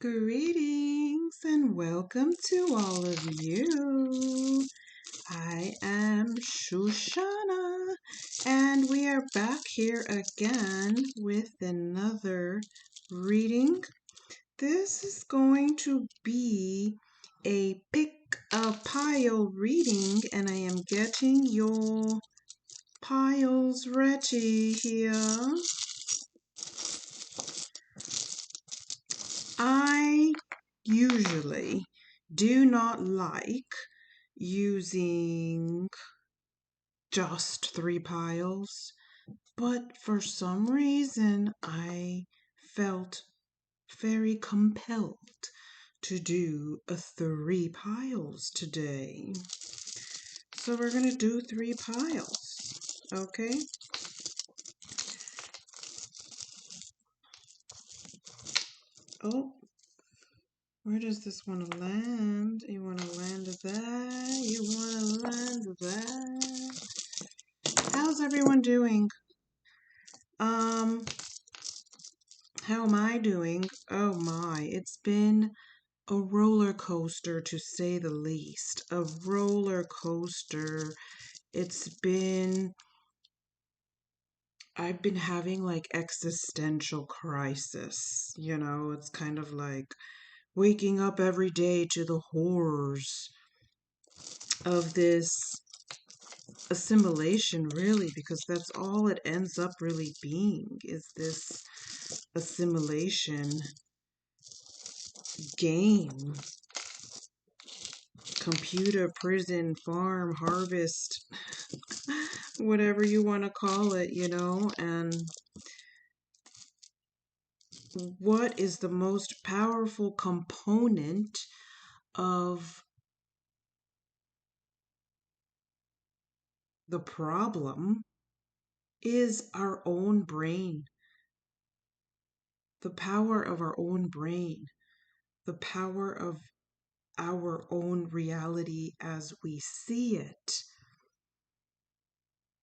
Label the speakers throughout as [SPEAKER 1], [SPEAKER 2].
[SPEAKER 1] Greetings and welcome to all of you. I am Xuєshānna, and we are back here again with another reading. This is going to be a pick a pile reading, and I am getting your piles ready here. I usually do not like using just 3 piles, but for some reason I felt very compelled to do 3 piles today. So we're going to do 3 piles, okay? Oh, where does this want to land? You want to land that? You want to land that? How's everyone doing? How am I doing? Oh my, it's been a roller coaster to say the least. A roller coaster. I've been having like existential crisis. It's kind of like waking up every day to the horrors of this assimilation, really, because that's all it ends up really being, is this assimilation game. Computer, prison, farm, harvest, whatever you want to call it, and what is the most powerful component of the problem is our own brain. The power of our own brain, the power of our own reality as we see it.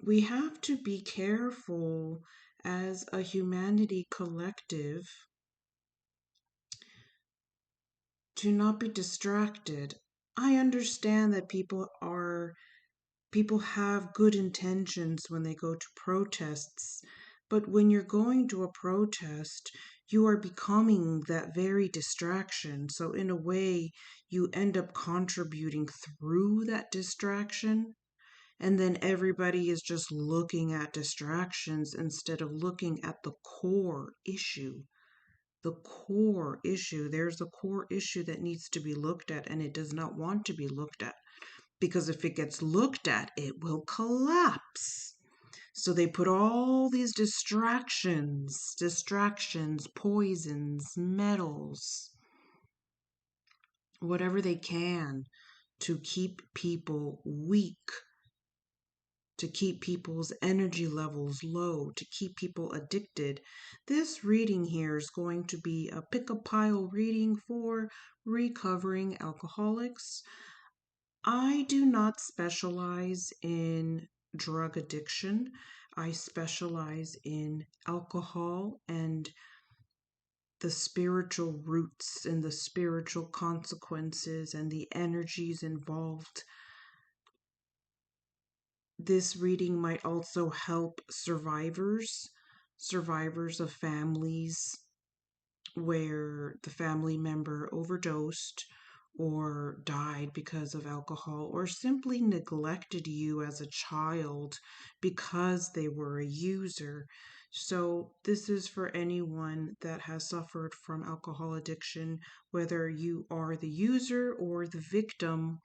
[SPEAKER 1] We have to be careful as a humanity collective to not be distracted. I understand that people have good intentions when they go to protests, but when you're going to a protest, you are becoming that very distraction. So in a way, you end up contributing through that distraction. And then everybody is just looking at distractions instead of looking at the core issue. The core issue. There's a core issue that needs to be looked at, and it does not want to be looked at. Because if it gets looked at, it will collapse. So they put all these distractions, poisons, metals, whatever they can to keep people weak, to keep people's energy levels low, to keep people addicted. This reading here is going to be a pick-a-pile reading for recovering alcoholics. I do not specialize in drug addiction. I specialize in alcohol and the spiritual roots and the spiritual consequences and the energies involved. This reading might also help survivors of families where the family member overdosed or died because of alcohol, or simply neglected you as a child because they were a user. So this is for anyone that has suffered from alcohol addiction, whether you are the user or the victim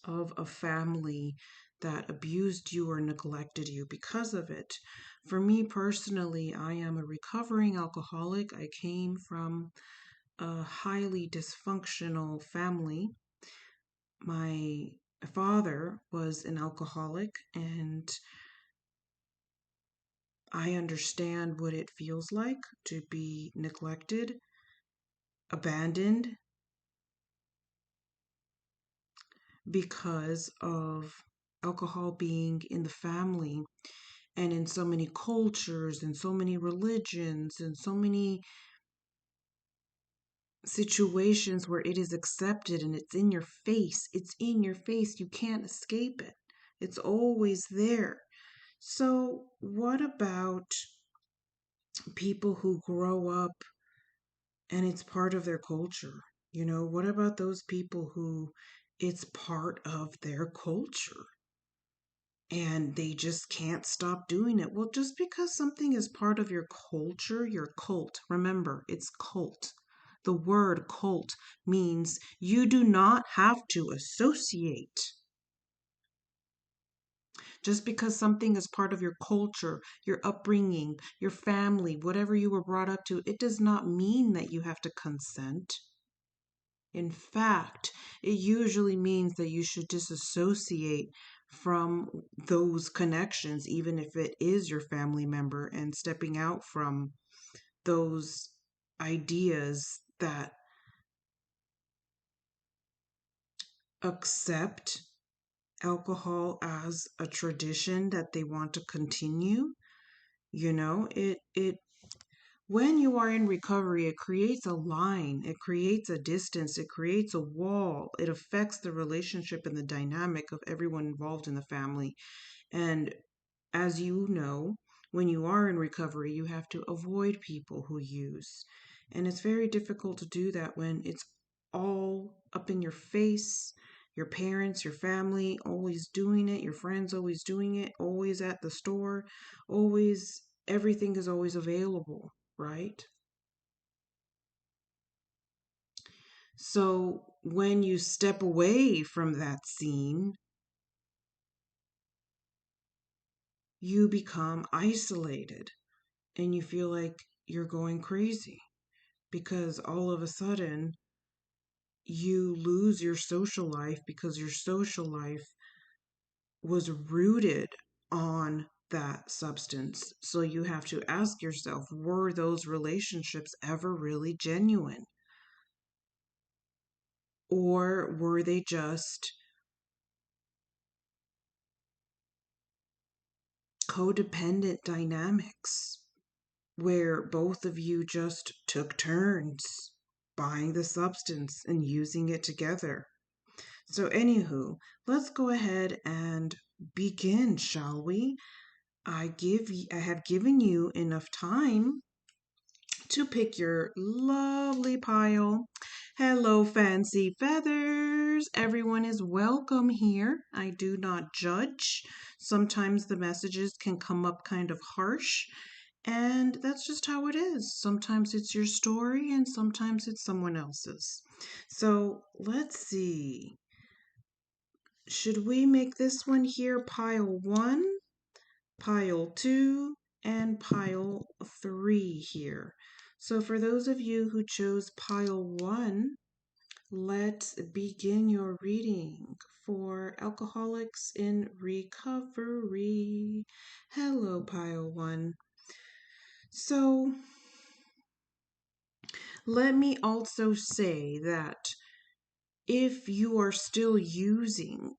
[SPEAKER 1] of a family that abused you or neglected you because of it. For me personally, I am a recovering alcoholic. I came from a highly dysfunctional family. My father was an alcoholic, and I understand what it feels like to be neglected, abandoned, because of alcohol being in the family and in so many cultures and so many religions and so many situations where it is accepted and it's in your face. It's in your face. You can't escape it. It's always there. So, what about people who grow up and it's part of their culture? What about those people who it's part of their culture and they just can't stop doing it? Well, just because something is part of your culture, your cult, remember, it's cult. The word cult means you do not have to associate. Just because something is part of your culture, your upbringing, your family, whatever you were brought up to, it does not mean that you have to consent. In fact, it usually means that you should disassociate from those connections, even if it is your family member, and stepping out from those ideas that accept alcohol as a tradition that they want to continue. It when you are in recovery, it creates a line, it creates a distance, it creates a wall. It affects the relationship and the dynamic of everyone involved in the family. And as you know, when you are in recovery, you have to avoid people who use. And it's very difficult to do that when it's all up in your face. Your parents, your family always doing it, your friends always doing it, always at the store, always, everything is always available, right? So when you step away from that scene, you become isolated and you feel like you're going crazy because all of a sudden you lose your social life because your social life was rooted on that substance. So you have to ask yourself, were those relationships ever really genuine? Or were they just codependent dynamics where both of you just took turns buying the substance and using it together? So, anywho, let's go ahead and begin, shall we? I have given you enough time to pick your lovely pile. Hello, fancy feathers. Everyone is welcome here. I do not judge. Sometimes the messages can come up kind of harsh, and that's just how it is. Sometimes it's your story, and sometimes it's someone else's. So let's see. Should we make this one here pile 1, pile 2, and pile 3 here? So for those of you who chose pile 1, let's begin your reading for Alcoholics in Recovery. Hello, pile 1. So let me also say that if you are still using,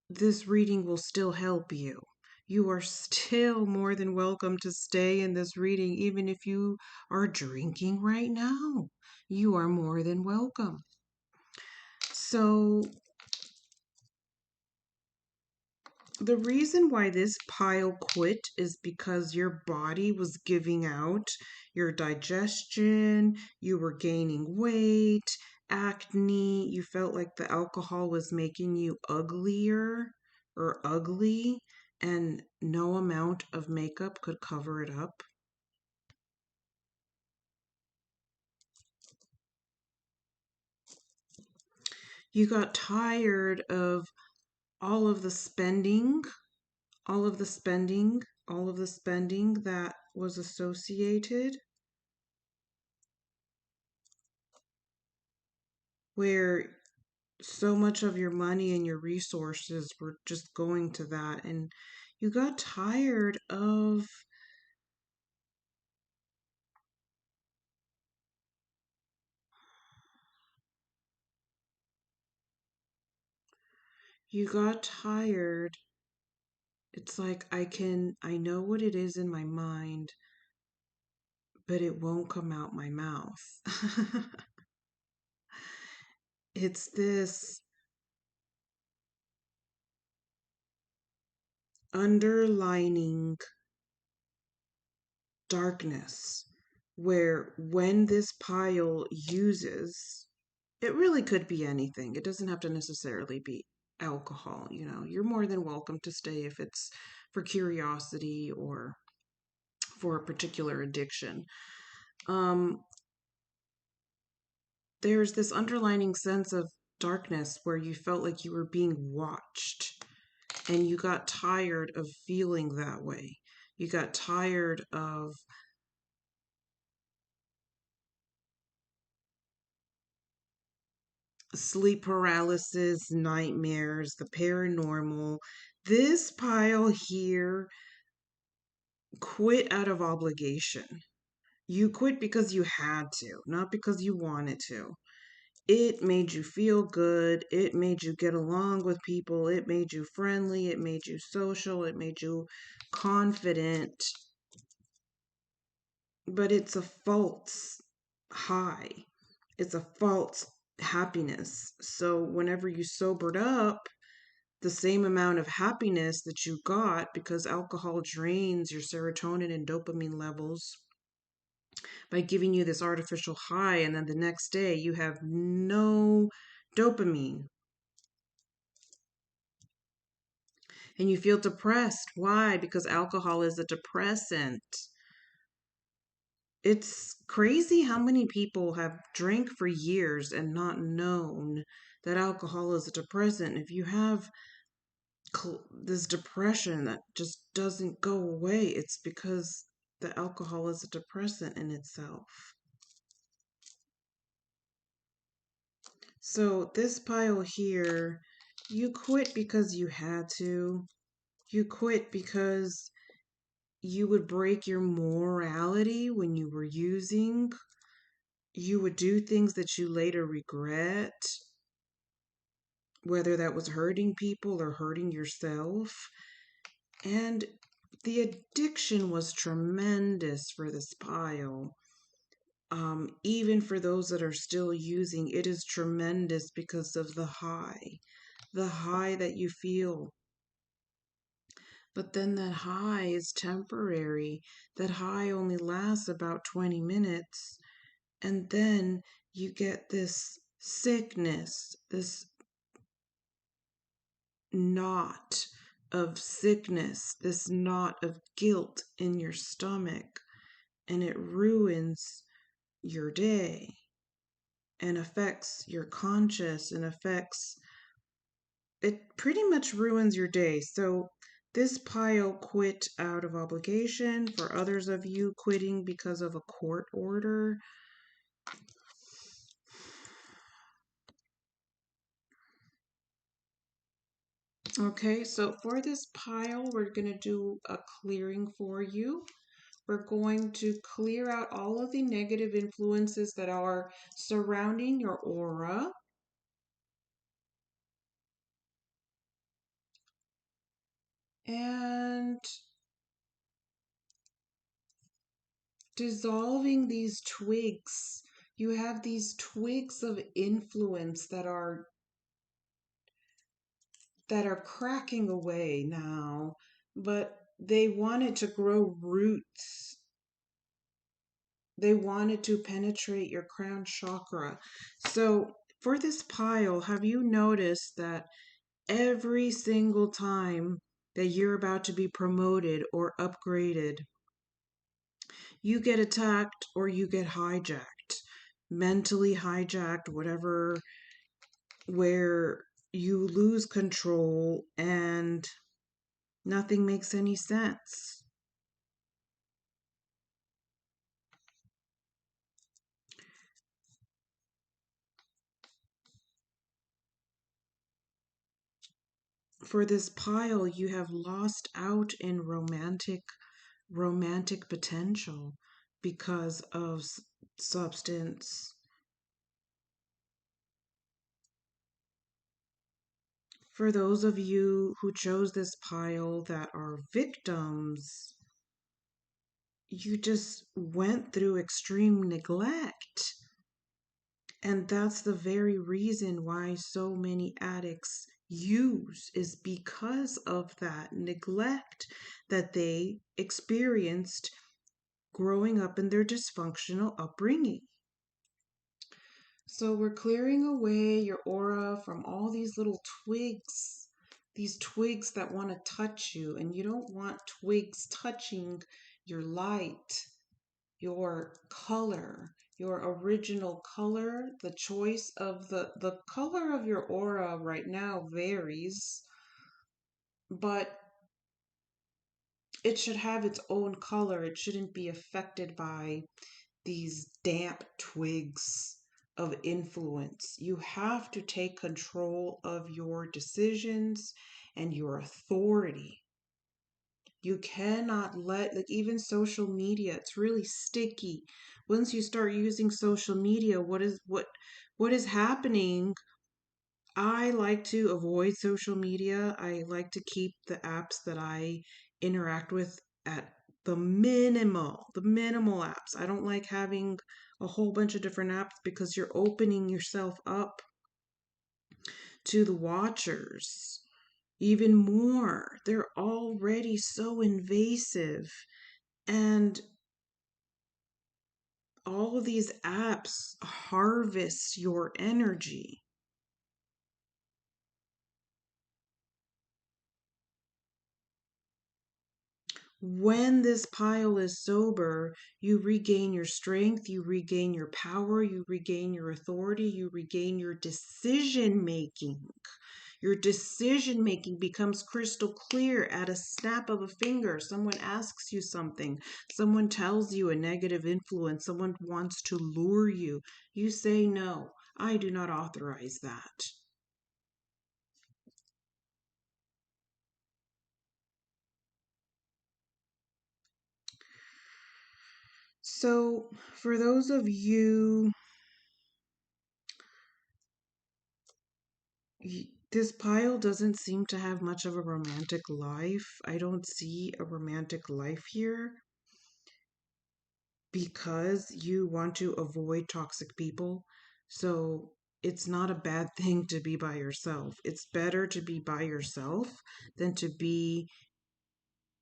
[SPEAKER 1] this reading will still help you. You are still more than welcome to stay in this reading, even if you are drinking right now. You are more than welcome. So, the reason why this pile quit is because your body was giving out, your digestion, you were gaining weight, acne, you felt like the alcohol was making you uglier or ugly, and no amount of makeup could cover it up. You got tired of all of the spending, all of the spending, all of the spending that was associated, where so much of your money and your resources were just going to that, and you got tired of you got tired. It's like I know what it is in my mind, but it won't come out my mouth. It's this underlining darkness where when this pile uses, it really could be anything. It doesn't have to necessarily be alcohol. You're more than welcome to stay if it's for curiosity or for a particular addiction. Um, there's this underlining sense of darkness where you felt like you were being watched and you got tired of feeling that way. You got tired of sleep paralysis, nightmares, the paranormal. This pile here quit out of obligation. You quit because you had to, not because you wanted to. It made you feel good. It made you get along with people. It made you friendly. It made you social. It made you confident. But it's a false high. It's a false happiness. So whenever you sobered up, the same amount of happiness that you got, because alcohol drains your serotonin and dopamine levels by giving you this artificial high, and then the next day you have no dopamine and you feel depressed. Why? Because alcohol is a depressant. It's crazy how many people have drank for years and not known that alcohol is a depressant. If you have this depression that just doesn't go away, it's because the alcohol is a depressant in itself. So this pile here, you quit because you had to. You quit because you would break your morality when you were using. You would do things that you later regret, whether that was hurting people or hurting yourself. And the addiction was tremendous for this pile. Even for those that are still using, it is tremendous because of the high that you feel. But then that high is temporary. That high only lasts about 20 minutes. And then you get this sickness, this knot of sickness, this knot of guilt in your stomach. And it ruins your day and affects your conscious and affects, it pretty much ruins your day. So this pile quit out of obligation. For others of you, quitting because of a court order. Okay, so for this pile, we're going to do a clearing for you. We're going to clear out all of the negative influences that are surrounding your aura. And dissolving these twigs. You have these twigs of influence that are cracking away now, but they wanted to grow roots. They wanted to penetrate your crown chakra. So for this pile, have you noticed that every single time that you're about to be promoted or upgraded, you get attacked or you get hijacked, mentally hijacked, whatever, where you lose control and nothing makes any sense. For this pile, you have lost out in romantic potential because of substance. For those of you who chose this pile that are victims, you just went through extreme neglect And that's the very reason why so many addicts use, is because of that neglect that they experienced growing up in their dysfunctional upbringing. So we're clearing away your aura from all these little twigs, these twigs that want to touch you, and you don't want twigs touching your light, your color, your original color. The choice of the color of your aura right now varies, but it should have its own color. It shouldn't be affected by these damp twigs of influence. You have to take control of your decisions and your authority. You cannot let, like, even social media, it's really sticky. Once you start using social media, what is happening? I like to avoid social media. I like to keep the apps that I interact with at the minimal apps. I don't like having a whole bunch of different apps because you're opening yourself up to the watchers even more. They're already so invasive. And all of these apps harvest your energy. When this pile is sober, you regain your strength, you regain your power, you regain your authority, you regain your decision making. Your decision making becomes crystal clear at a snap of a finger. Someone asks you something, someone tells you a negative influence, someone wants to lure you. You say, no, I do not authorize that. So, for those of you, this pile doesn't seem to have much of a romantic life. I don't see a romantic life here because you want to avoid toxic people. So, it's not a bad thing to be by yourself. It's better to be by yourself than to be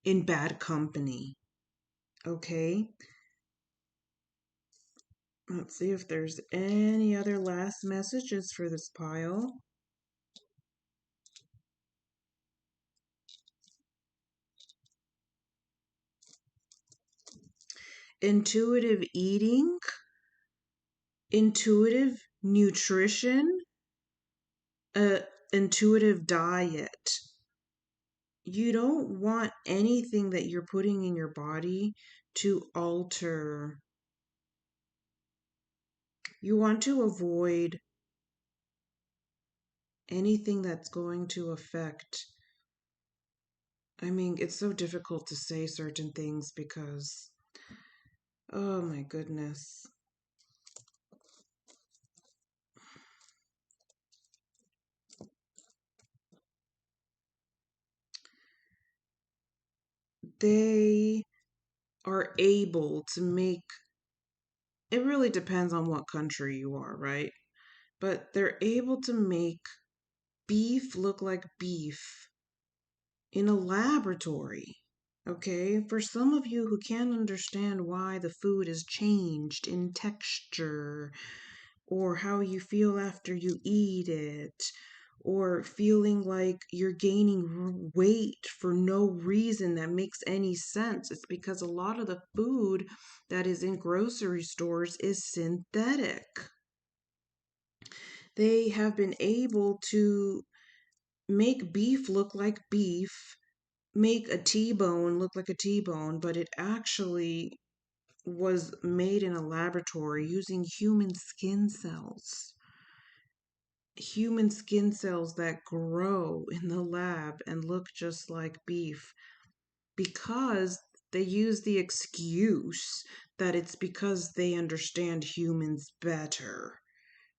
[SPEAKER 1] in bad company. Okay? Let's see if there's any other last messages for this pile. Intuitive eating, intuitive nutrition, intuitive diet. You don't want anything that you're putting in your body to alter. You want to avoid anything that's going to affect. I mean, it's so difficult to say certain things because, oh my goodness. They are able to make, it really depends on what country you are, right? But they're able to make beef look like beef in a laboratory. Okay, for some of you who can't understand why the food is changed in texture, or how you feel after you eat it, or feeling like you're gaining weight for no reason that makes any sense, it's because a lot of the food that is in grocery stores is synthetic. They have been able to make beef look like beef, make a T-bone look like a T-bone, but it actually was made in a laboratory using human skin cells. Human skin cells that grow in the lab and look just like beef because they use the excuse that it's because they understand humans better.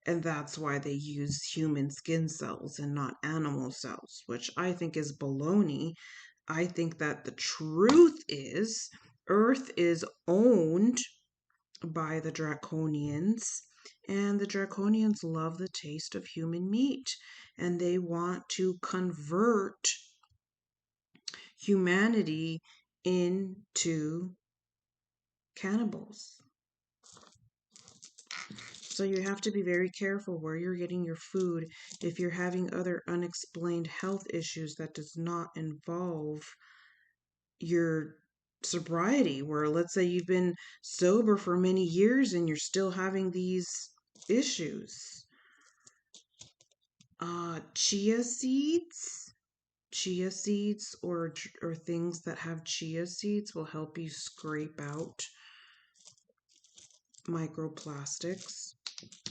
[SPEAKER 1] And that's why they use human skin cells and not animal cells, which I think is baloney. I think that the truth is Earth is owned by the draconians, And the draconians love the taste of human meat, and they want to convert humanity into cannibals. So you have to be very careful where you're getting your food if you're having other unexplained health issues that does not involve your sobriety, where let's say you've been sober for many years and you're still having these issues. Chia seeds. Chia seeds or things that have chia seeds will help you scrape out microplastics.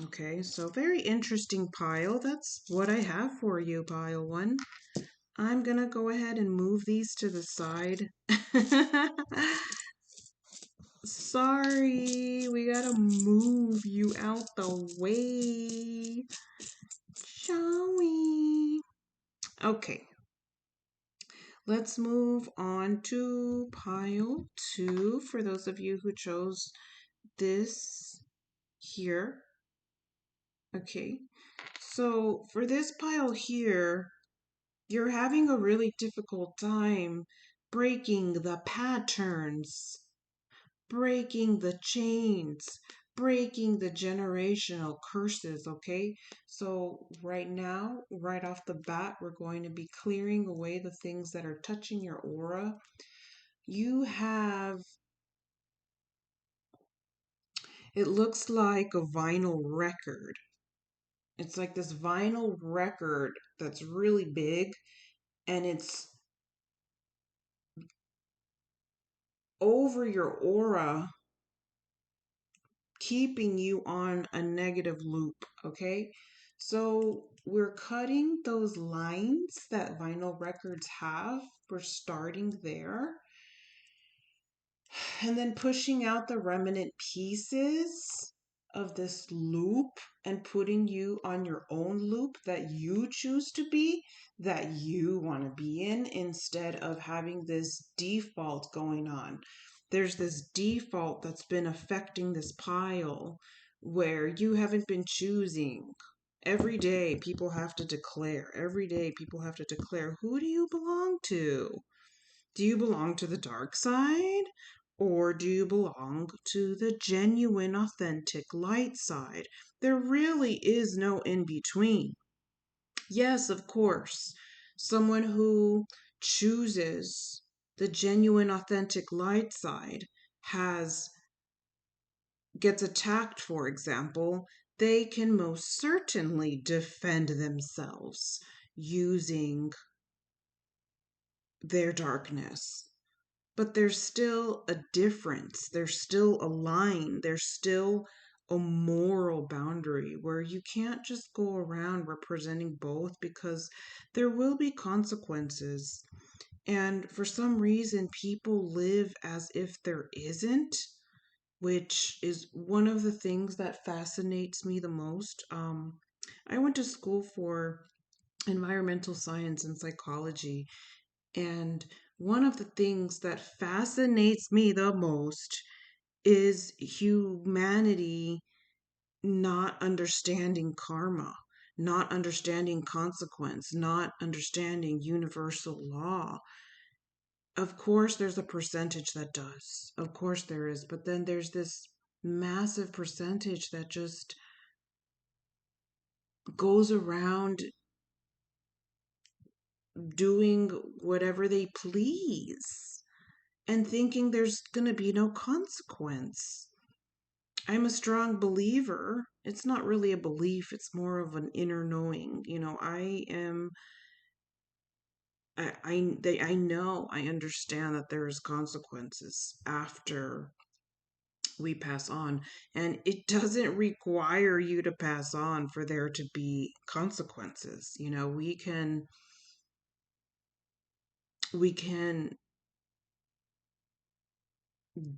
[SPEAKER 1] Okay, so very interesting pile. That's what I have for you, pile one. I'm gonna go ahead and move these to the side. Sorry, we gotta move you out the way. Shall we? Okay, let's move on to pile two for those of you who chose this here. Okay, so for this pile here, you're having a really difficult time breaking the patterns, breaking the chains, breaking the generational curses, okay? So right now, right off the bat, we're going to be clearing away the things that are touching your aura. You have, it looks like a vinyl record. It's like this vinyl record that's really big, and it's over your aura, keeping you on a negative loop, okay? So we're cutting those lines that vinyl records have. We're starting there. And then pushing out the remnant pieces of this loop and putting you on your own loop that you choose to be, that you want to be in, instead of having this default going on. There's this default that's been affecting this pile where you haven't been choosing. Every day people have to declare. Every day people have to declare, who do you belong to? Do you belong to the dark side? Or do you belong to the genuine, authentic light side? There really is no in between. Yes, of course, someone who chooses the genuine, authentic light side gets attacked, for example, they can most certainly defend themselves using their darkness. But there's still a difference. There's still a line. There's still a moral boundary where you can't just go around representing both, because there will be consequences. And for some reason, people live as if there isn't, which is one of the things that fascinates me the most. I went to school for environmental science and psychology, and one of the things that fascinates me the most is humanity not understanding karma, not understanding consequence, not understanding universal law. Of course, there's a percentage that does. Of course, there is. But then there's this massive percentage that just goes around doing whatever they please and thinking there's going to be no consequence. I'm a strong believer. It's not really a belief, it's more of an inner knowing. I know, I understand that there is consequences after we pass on, and it doesn't require you to pass on for there to be consequences. We can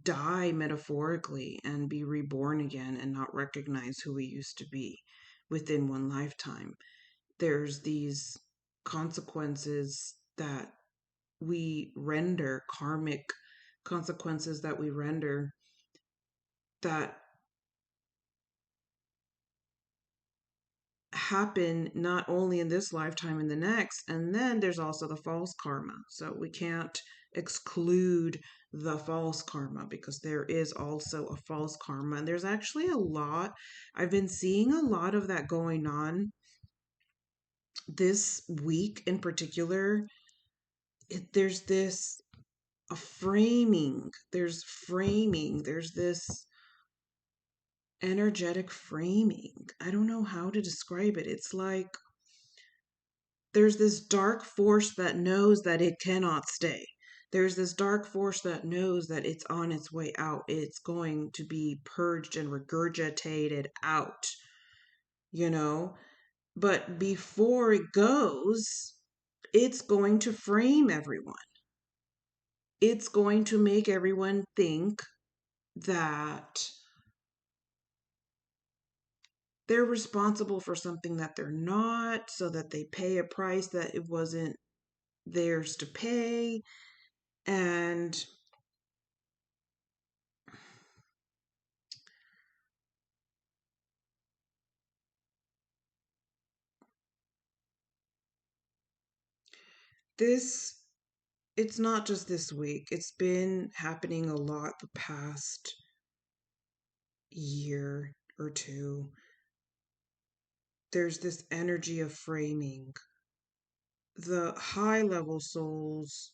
[SPEAKER 1] die metaphorically and be reborn again and not recognize who we used to be within one lifetime. There's these consequences that we render, karmic consequences that we render, that happen not only in this lifetime and the next. And then there's also the false karma. So we can't exclude the false karma because there is also a false karma. And there's actually a lot, I've been seeing a lot of that going on this week in particular. There's this a framing, there's this energetic framing. I don't know how to describe it. It's like there's this dark force that knows that it cannot stay. There's this dark force that knows that it's on its way out. It's going to be purged and regurgitated out, you know? But before it goes, it's going to frame everyone. It's going to make everyone think that they're responsible for something that they're not, so that they pay a price that it wasn't theirs to pay. And this, it's not just this week, it's been happening a lot the past year or two. There's this energy of framing. The high level souls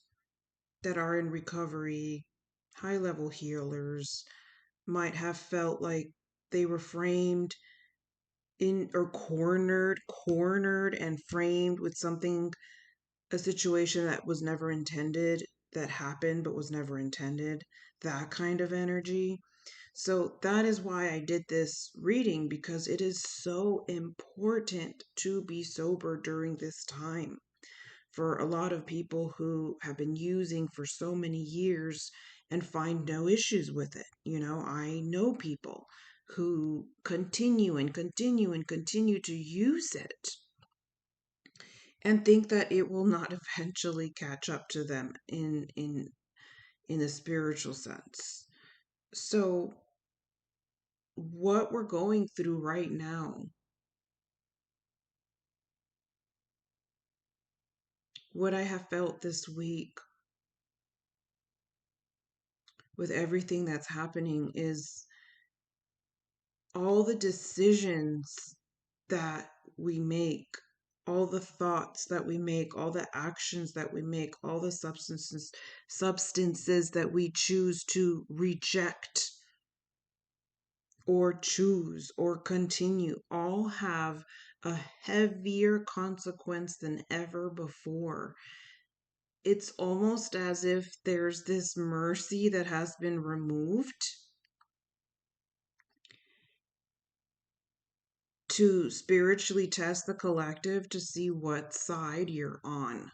[SPEAKER 1] that are in recovery, high level healers, might have felt like they were framed in or cornered and framed with something, a situation that was never intended, that happened but was never intended, that kind of energy. So that is why I did this reading, because it is so important to be sober during this time. For a lot of people who have been using for so many years and find no issues with it. I know people who continue and continue and continue to use it and think that it will not eventually catch up to them in a spiritual sense. So what we're going through right now, what I have felt this week with everything that's happening, is all the decisions that we make, all the thoughts that we make, all the actions that we make, all the substances that we choose to reject or choose or continue, all have a heavier consequence than ever before. It's almost as if there's this mercy that has been removed to spiritually test the collective to see what side you're on.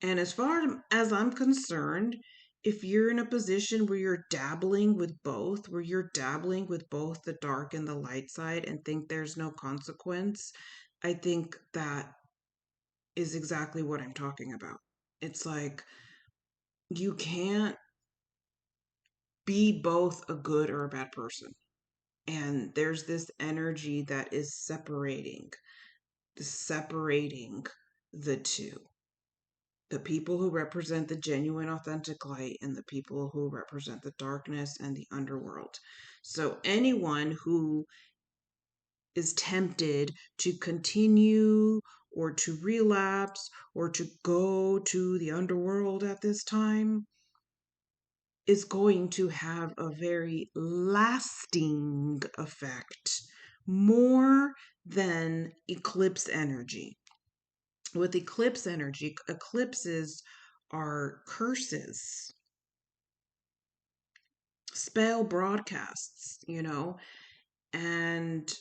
[SPEAKER 1] And as far as I'm concerned, if you're in a position where you're dabbling with both, the dark and the light side, and think there's no consequence, I think that is exactly what I'm talking about. It's like you can't be both a good or a bad person. And there's this energy that is separating the two. The people who represent the genuine, authentic light, and the people who represent the darkness and the underworld. So anyone who is tempted to continue or to relapse or to go to the underworld at this time is going to have a very lasting effect, more than eclipse energy. With eclipse energy, eclipses are curses, spell broadcasts, and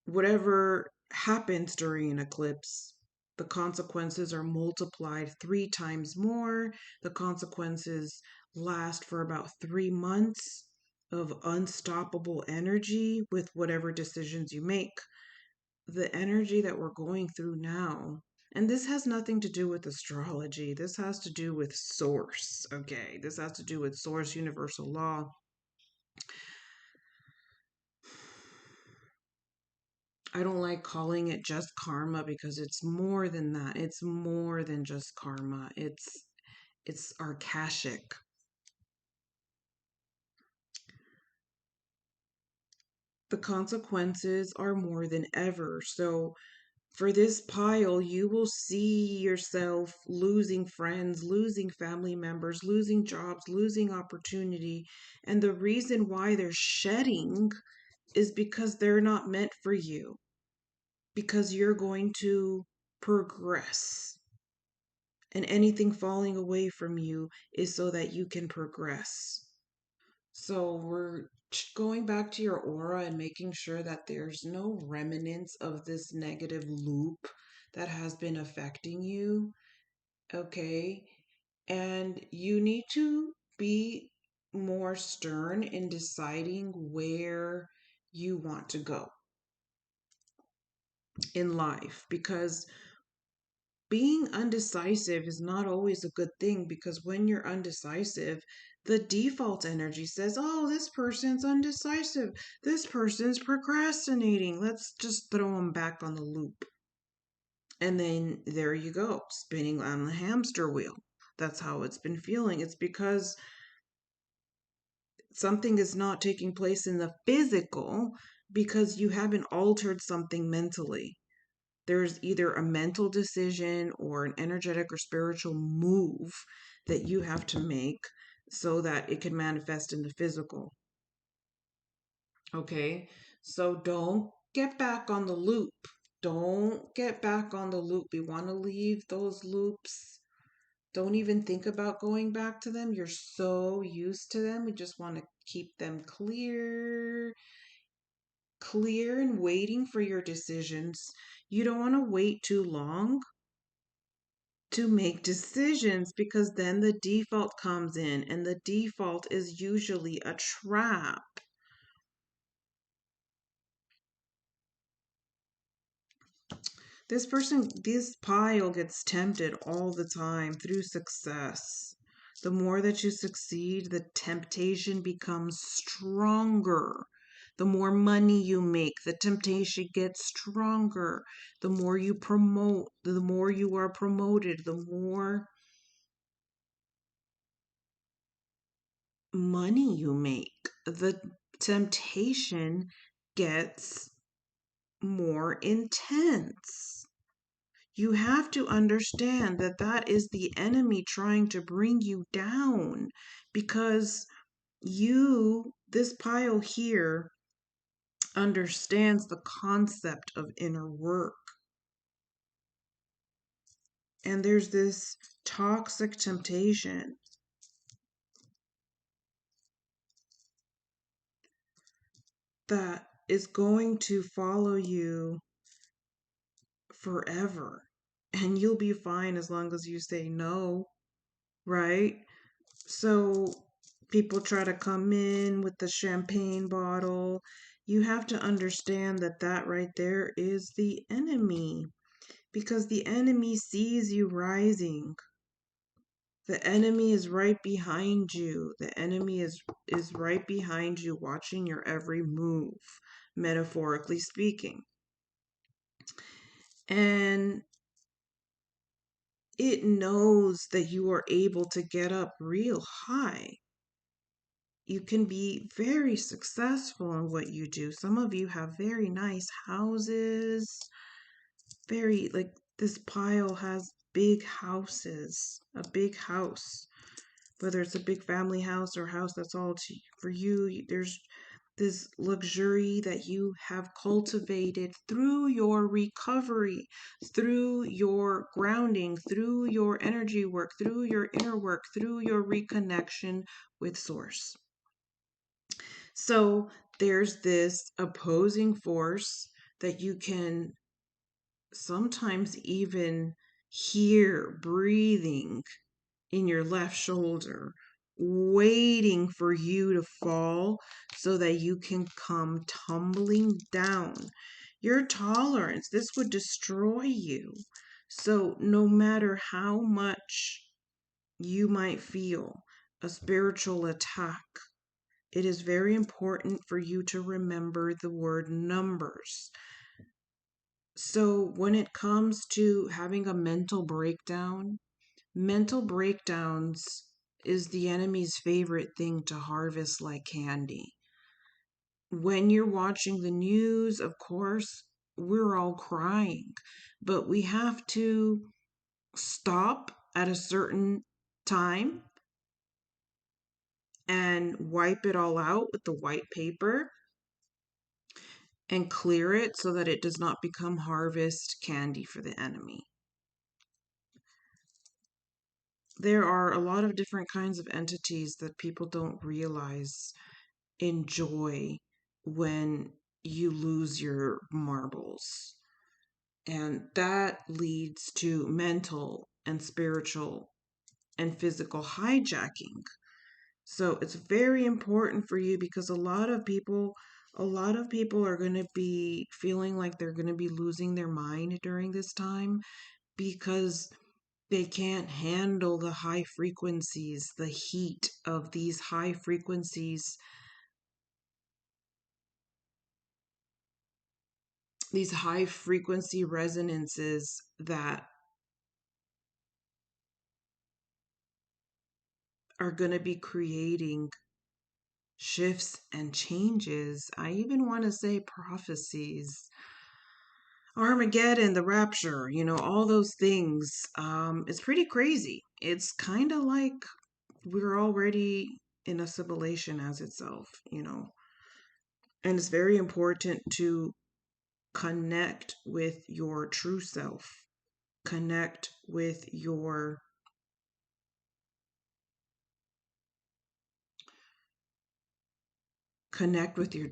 [SPEAKER 1] whatever happens during an eclipse, the consequences are multiplied 3 times more. The consequences last for about 3 months of unstoppable energy with whatever decisions you make. The energy that we're going through now, and this has nothing to do with astrology, this has to do with source, okay? This has to do with source, universal law. I don't like calling it just karma because it's more than that. It's more than just karma. It's arkashic. The consequences are more than ever. So for this pile, you will see yourself losing friends, losing family members, losing jobs, losing opportunity. And the reason why they're shedding is because they're not meant for you, because you're going to progress. And anything falling away from you is so that you can progress. So we're going back to your aura and making sure that there's no remnants of this negative loop that has been affecting you. Okay. And you need to be more stern in deciding where you want to go in life, because being undecisive is not always a good thing, because when you're undecisive, the default energy says, oh, this person's undecisive. This person's procrastinating. Let's just throw them back on the loop. And then there you go, spinning on the hamster wheel. That's how it's been feeling. It's because something is not taking place in the physical because you haven't altered something mentally. There's either a mental decision or an energetic or spiritual move that you have to make so that it can manifest in the physical. Okay? So don't get back on the loop. Don't get back on the loop. We want to leave those loops. Don't even think about going back to them. You're so used to them. We just want to keep them clear and waiting for your decisions. You don't want to wait too long to make decisions, because then the default comes in, and the default is usually a trap. This pile gets tempted all the time through success. The more that you succeed, the temptation becomes stronger. The more money you make, the temptation gets stronger. The more you promote, the more you are promoted, the more money you make, the temptation gets more intense. You have to understand that that is the enemy trying to bring you down, because this pile here, understands the concept of inner work. And there's this toxic temptation that is going to follow you forever. And you'll be fine as long as you say no, right? So people try to come in with the champagne bottle. You have to understand that that right there is the enemy, because the enemy sees you rising. The enemy is right behind you. The enemy is right behind you, watching your every move, metaphorically speaking. And it knows that you are able to get up real high. You can be very successful in what you do. Some of you have very nice houses, very, like, this pile has big houses, a big house, whether it's a big family house or a house that's all for you. There's this luxury that you have cultivated through your recovery, through your grounding, through your energy work, through your inner work, through your reconnection with Source. So there's this opposing force that you can sometimes even hear breathing in your left shoulder, waiting for you to fall so that you can come tumbling down. Your tolerance, this would destroy you. So no matter how much you might feel a spiritual attack, it is very important for you to remember the word numbers. So when it comes to having a mental breakdowns is the enemy's favorite thing to harvest like candy. When you're watching the news, of course, we're all crying, but we have to stop at a certain time and wipe it all out with the white paper and clear it so that it does not become harvest candy for the enemy. There are a lot of different kinds of entities that people don't realize enjoy when you lose your marbles. And that leads to mental and spiritual and physical hijacking. So it's very important for you because a lot of people are going to be feeling like they're going to be losing their mind during this time because they can't handle the high frequencies, the heat of these high frequencies, these high frequency resonances that are going to be creating shifts and changes. I even want to say prophecies. Armageddon, the rapture, all those things. It's pretty crazy. It's kind of like we're already in a civilization as itself. And it's very important to connect with your true self, connect with your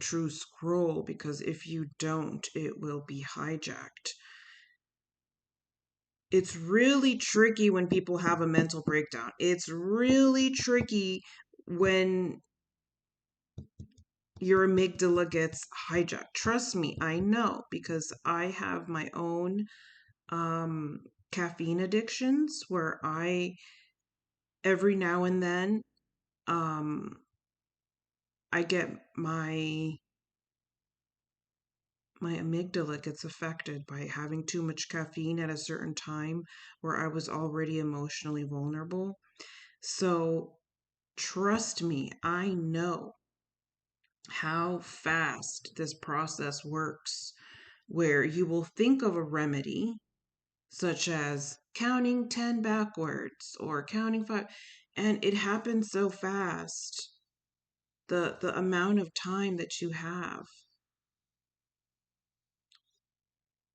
[SPEAKER 1] true scroll, because if you don't, it will be hijacked. It's really tricky when people have a mental breakdown. It's really tricky when your amygdala gets hijacked. Trust me, I know, because I have my own caffeine addictions where every now and then, I get my amygdala gets affected by having too much caffeine at a certain time where I was already emotionally vulnerable. So trust me, I know how fast this process works, where you will think of a remedy, such as counting 10 backwards or counting 5, and it happens so fast. The amount of time that you have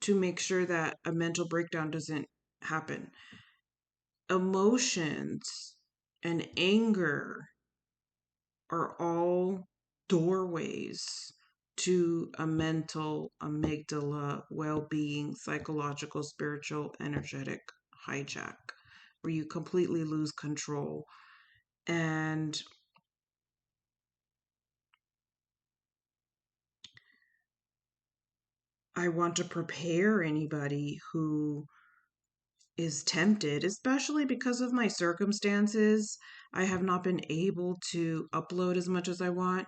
[SPEAKER 1] to make sure that a mental breakdown doesn't happen. Emotions and anger are all doorways to a mental amygdala well-being, psychological, spiritual, energetic hijack, where you completely lose control. And I want to prepare anybody who is tempted, especially because of my circumstances. I have not been able to upload as much as I want.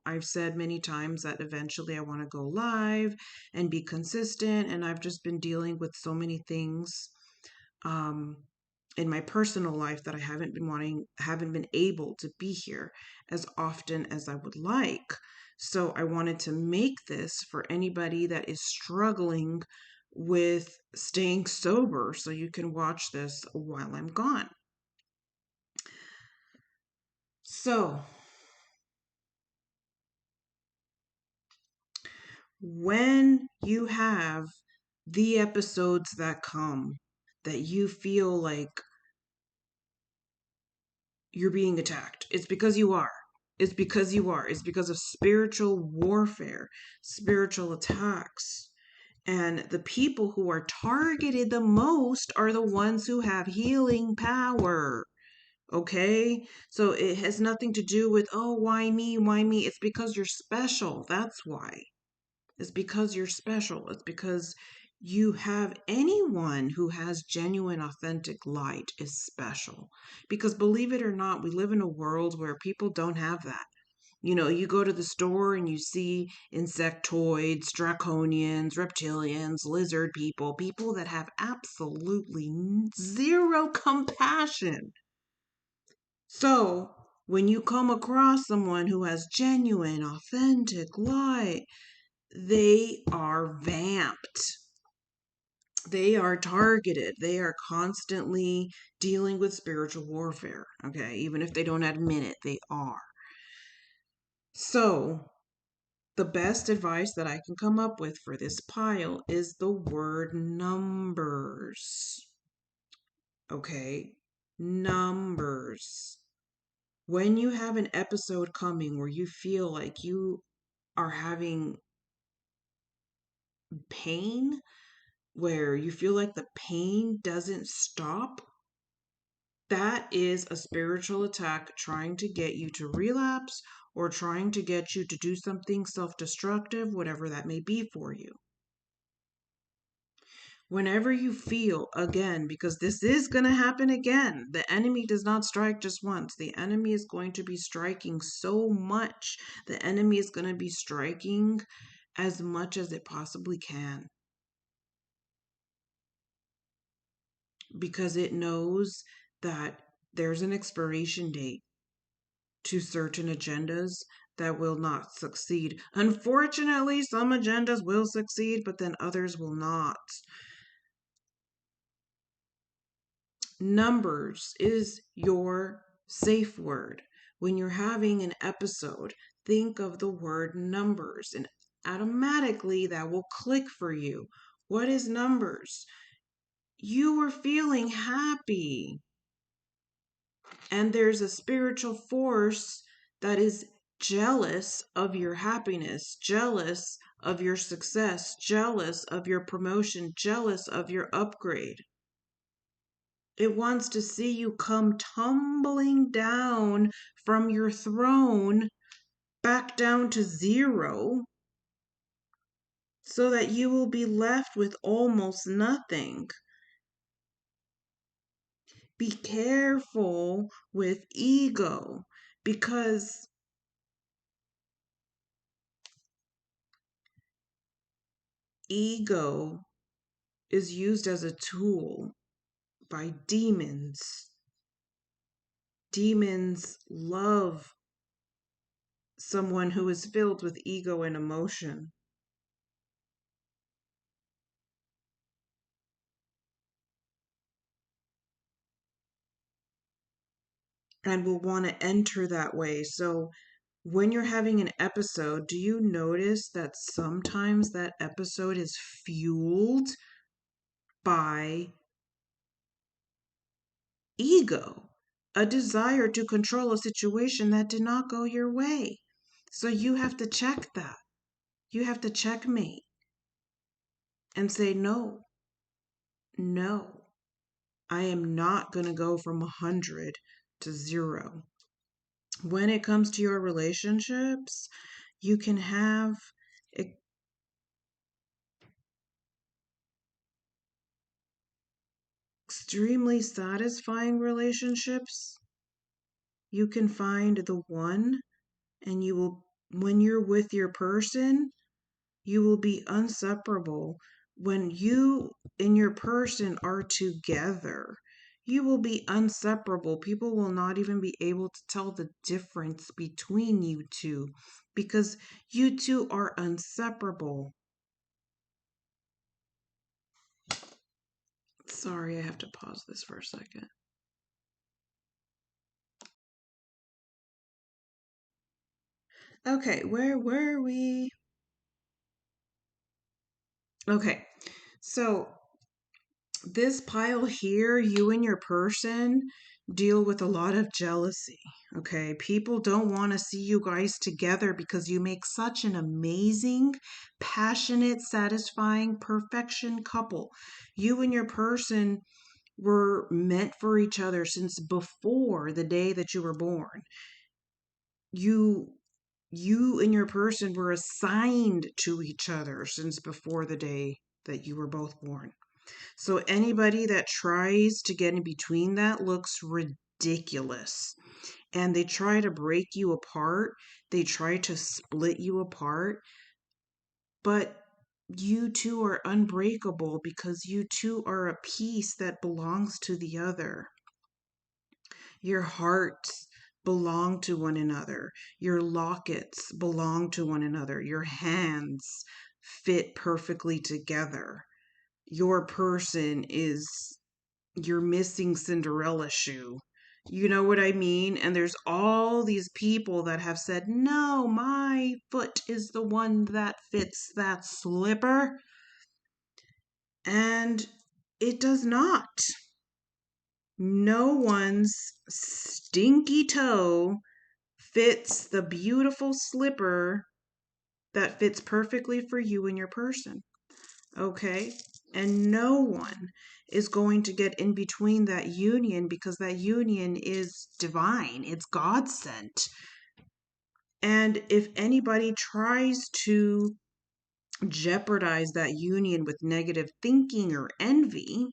[SPEAKER 1] I've said many times that eventually I want to go live and be consistent, and I've just been dealing with so many things um, in my personal life that I haven't been able to be here as often as I would like. So I wanted to make this for anybody that is struggling with staying sober, so you can watch this while I'm gone. So, when you have the episodes that come that you feel like you're being attacked, it's because you are. It's because you are. It's because of spiritual warfare, spiritual attacks. And the people who are targeted the most are the ones who have healing power. Okay? So it has nothing to do with, oh, why me? Why me? It's because you're special. That's why. It's because you're special. It's because you have anyone who has genuine, authentic light is special. Because believe it or not, we live in a world where people don't have that. You go to the store and you see insectoids, draconians, reptilians, lizard people, people that have absolutely zero compassion. So, when you come across someone who has genuine, authentic light, they are vamped. They are targeted. They are constantly dealing with spiritual warfare. Okay, even if they don't admit it, they are. So, the best advice that I can come up with for this pile is the word numbers. Okay, numbers. When you have an episode coming where you feel like you are having pain, where you feel like the pain doesn't stop, that is a spiritual attack trying to get you to relapse or trying to get you to do something self-destructive, whatever that may be for you. Whenever you feel, again, because this is going to happen again, the enemy does not strike just once. The enemy is going to be striking so much. The enemy is going to be striking as much as it possibly can, because it knows that there's an expiration date to certain agendas that will not succeed. Unfortunately, some agendas will succeed, but then others will not. Numbers is your safe word. When you're having an episode, think of the word numbers, and automatically that will click for you. What is numbers? You were feeling happy, and there's a spiritual force that is jealous of your happiness, jealous of your success, jealous of your promotion, jealous of your upgrade. It wants to see you come tumbling down from your throne back down to zero, so that you will be left with almost nothing. Be careful with ego, because ego is used as a tool by demons. Demons love someone who is filled with ego and emotion, and will want to enter that way. So when you're having an episode, do you notice that sometimes that episode is fueled by ego, a desire to control a situation that did not go your way? So you have to check that. You have to checkmate and say, no, no, I am not going to go from 100 to 0. When it comes to your relationships, you can have extremely satisfying relationships. You can find the one, and you will, when you're with your person, you will be inseparable. When you and your person are together, you will be inseparable. People will not even be able to tell the difference between you two, because you two are inseparable. Sorry, I have to pause this for a second. Okay, where were we? Okay, so this pile here, you and your person deal with a lot of jealousy. Okay, people don't want to see you guys together because you make such an amazing, passionate, satisfying, perfection couple. You and your person were meant for each other since before the day that you were born. You and your person were assigned to each other since before the day that you were both born. So anybody that tries to get in between that looks ridiculous. And they try to break you apart. They try to split you apart, but you two are unbreakable because you two are a piece that belongs to the other. Your hearts belong to one another. Your lockets belong to one another. Your hands fit perfectly together. Your person is your missing Cinderella shoe. You know what I mean? And there's all these people that have said, no, my foot is the one that fits that slipper. And it does not. No one's stinky toe fits the beautiful slipper that fits perfectly for you and your person. Okay? And no one is going to get in between that union because that union is divine, it's God sent. And if anybody tries to jeopardize that union with negative thinking or envy,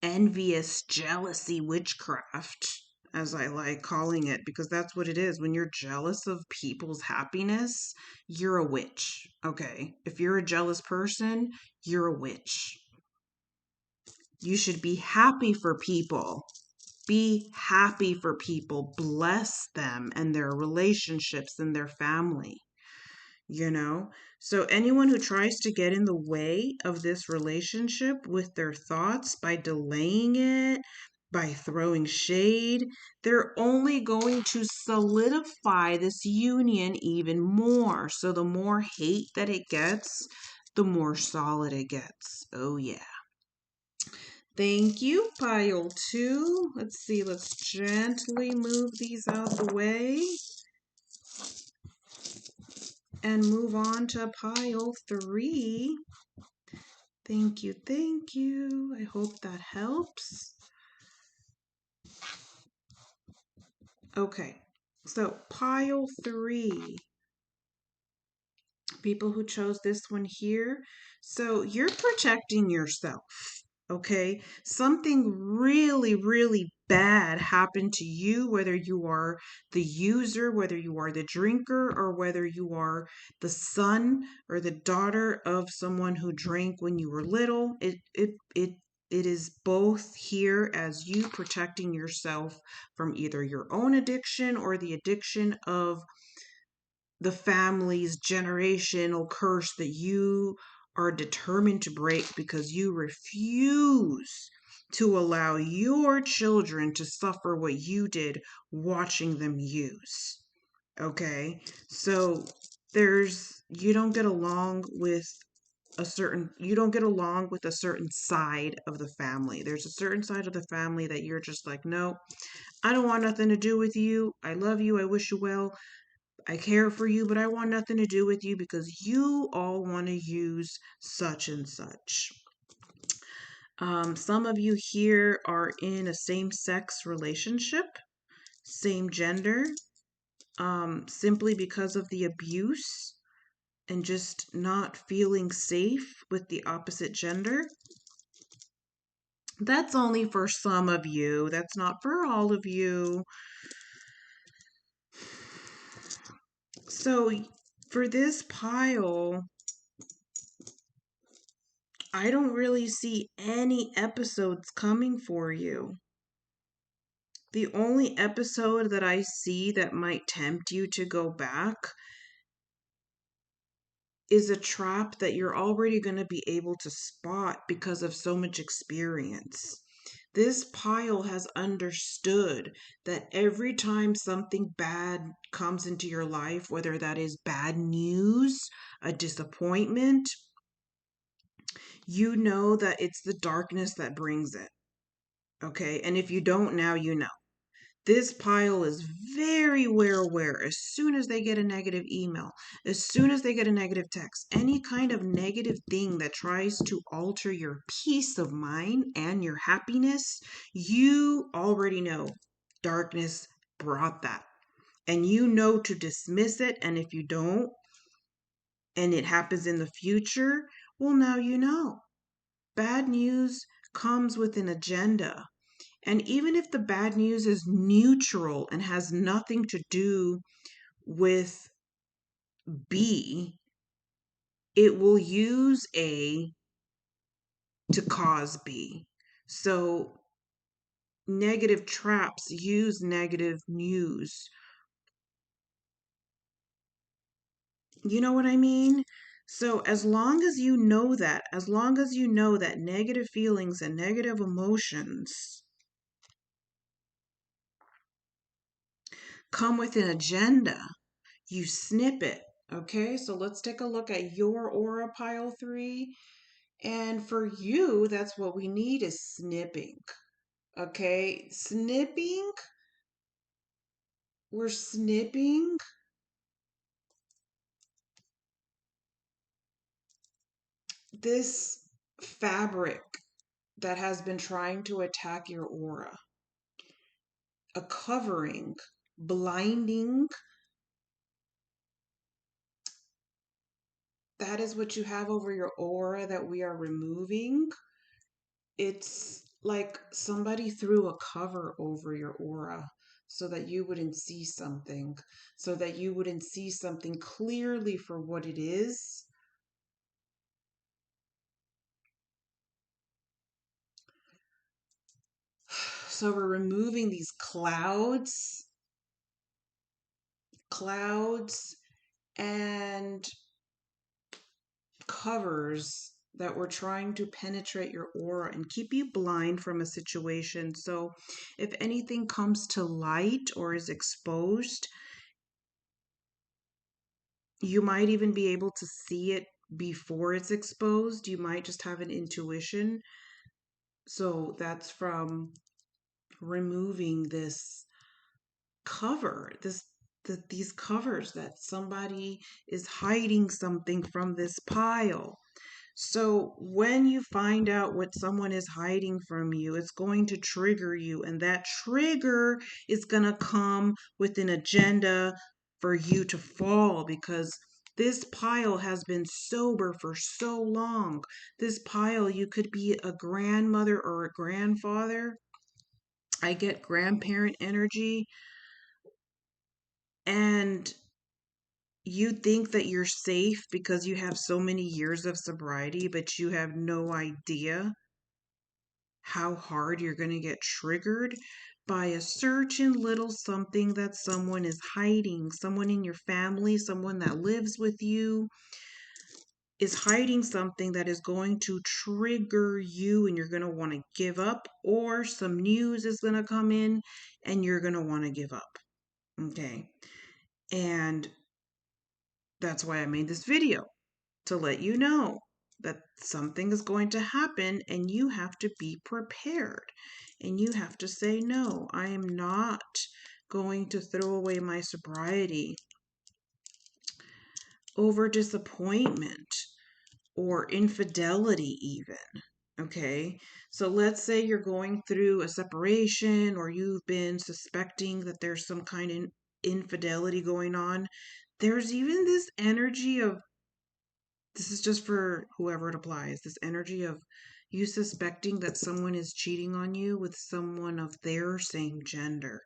[SPEAKER 1] envious jealousy witchcraft, as I like calling it, because that's what it is. When you're jealous of people's happiness, you're a witch. Okay. If you're a jealous person, you're a witch. You should be happy for people. Be happy for people. Bless them and their relationships and their family. So anyone who tries to get in the way of this relationship with their thoughts by delaying it, by throwing shade, they're only going to solidify this union even more. So the more hate that it gets, the more solid it gets. Oh yeah. Thank you, pile 2. Let's see, let's gently move these out of the way and move on to pile 3. Thank you, thank you. I hope that helps. Okay, so pile 3. People who chose this one here. So you're protecting yourself, okay? Something really, really bad happened to you, whether you are the user, whether you are the drinker, or whether you are the son or the daughter of someone who drank when you were little. It is both here as you protecting yourself from either your own addiction or the addiction of the family's generational curse that you are determined to break because you refuse to allow your children to suffer what you did watching them use. Okay? So you don't get along with a certain side of the family. There's a certain side of the family that you're just like, no, I don't want nothing to do with you. I love you. I wish you well. I care for you, but I want nothing to do with you because you all want to use such and such. Some of you here are in a same-sex relationship, same gender, simply because of the abuse and just not feeling safe with the opposite gender. That's only for some of you. That's not for all of you. So for this pile, I don't really see any episodes coming for you. The only episode that I see that might tempt you to go back is a trap that you're already going to be able to spot because of so much experience. This pile has understood that every time something bad comes into your life, whether that is bad news, a disappointment, you know that it's the darkness that brings it. Okay, and if you don't now, you know. This pile is very well aware as soon as they get a negative email, as soon as they get a negative text, any kind of negative thing that tries to alter your peace of mind and your happiness, you already know darkness brought that. And you know to dismiss it. And if you don't, and it happens in the future, well, now you know. Bad news comes with an agenda. And even if the bad news is neutral and has nothing to do with B, it will use A to cause B. So negative traps use negative news. You know what I mean? So as long as you know that, as long as you know that negative feelings and negative emotions come with an agenda, you snip it. Okay, so let's take a look at your aura pile 3. And for you, that's what we need is snipping. Okay, snipping, we're snipping this fabric that has been trying to attack your aura, a covering, blinding. That is what you have over your aura that we are removing. It's like somebody threw a cover over your aura so that you wouldn't see something, so that you wouldn't see something clearly for what it is. So we're removing these clouds and covers that were trying to penetrate your aura and keep you blind from a situation. So if anything comes to light or is exposed, you might even be able to see it before it's exposed. You might just have an intuition. So that's from removing this cover, these covers that somebody is hiding something from this pile. So when you find out what someone is hiding from you, it's going to trigger you, and that trigger is going to come with an agenda for you to fall, because this pile has been sober for so long. This pile, you could be a grandmother or a grandfather. I get grandparent energy, and you think that you're safe because you have so many years of sobriety, but you have no idea how hard you're going to get triggered by a certain little something that someone is hiding. Someone in your family, someone that lives with you, is hiding something that is going to trigger you, and you're going to want to give up, or some news is going to come in and you're going to want to give up. Okay. And that's why I made this video, to let you know that something is going to happen and you have to be prepared. And you have to say, no, I am not going to throw away my sobriety over disappointment or infidelity, even. Okay, so let's say you're going through a separation, or you've been suspecting that there's some kind of infidelity going on. There's even this energy of, this is just for whoever it applies, this energy of you suspecting that someone is cheating on you with someone of their same gender.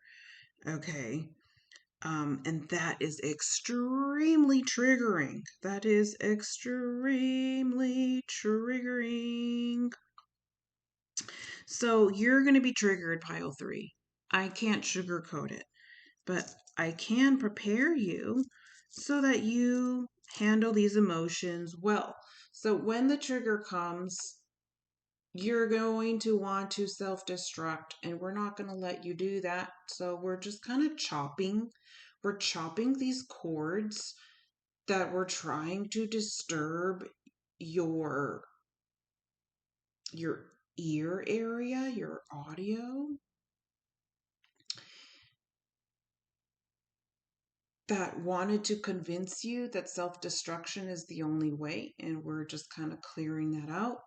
[SPEAKER 1] Okay. And that is extremely triggering. That is extremely triggering. So you're going to be triggered, pile 3. I can't sugarcoat it, but I can prepare you so that you handle these emotions well. So when the trigger comes, you're going to want to self-destruct, and we're not going to let you do that. So we're just kind of chopping. We're chopping these cords that were trying to disturb your ear area, your audio, that wanted to convince you that self-destruction is the only way, and we're just kind of clearing that out.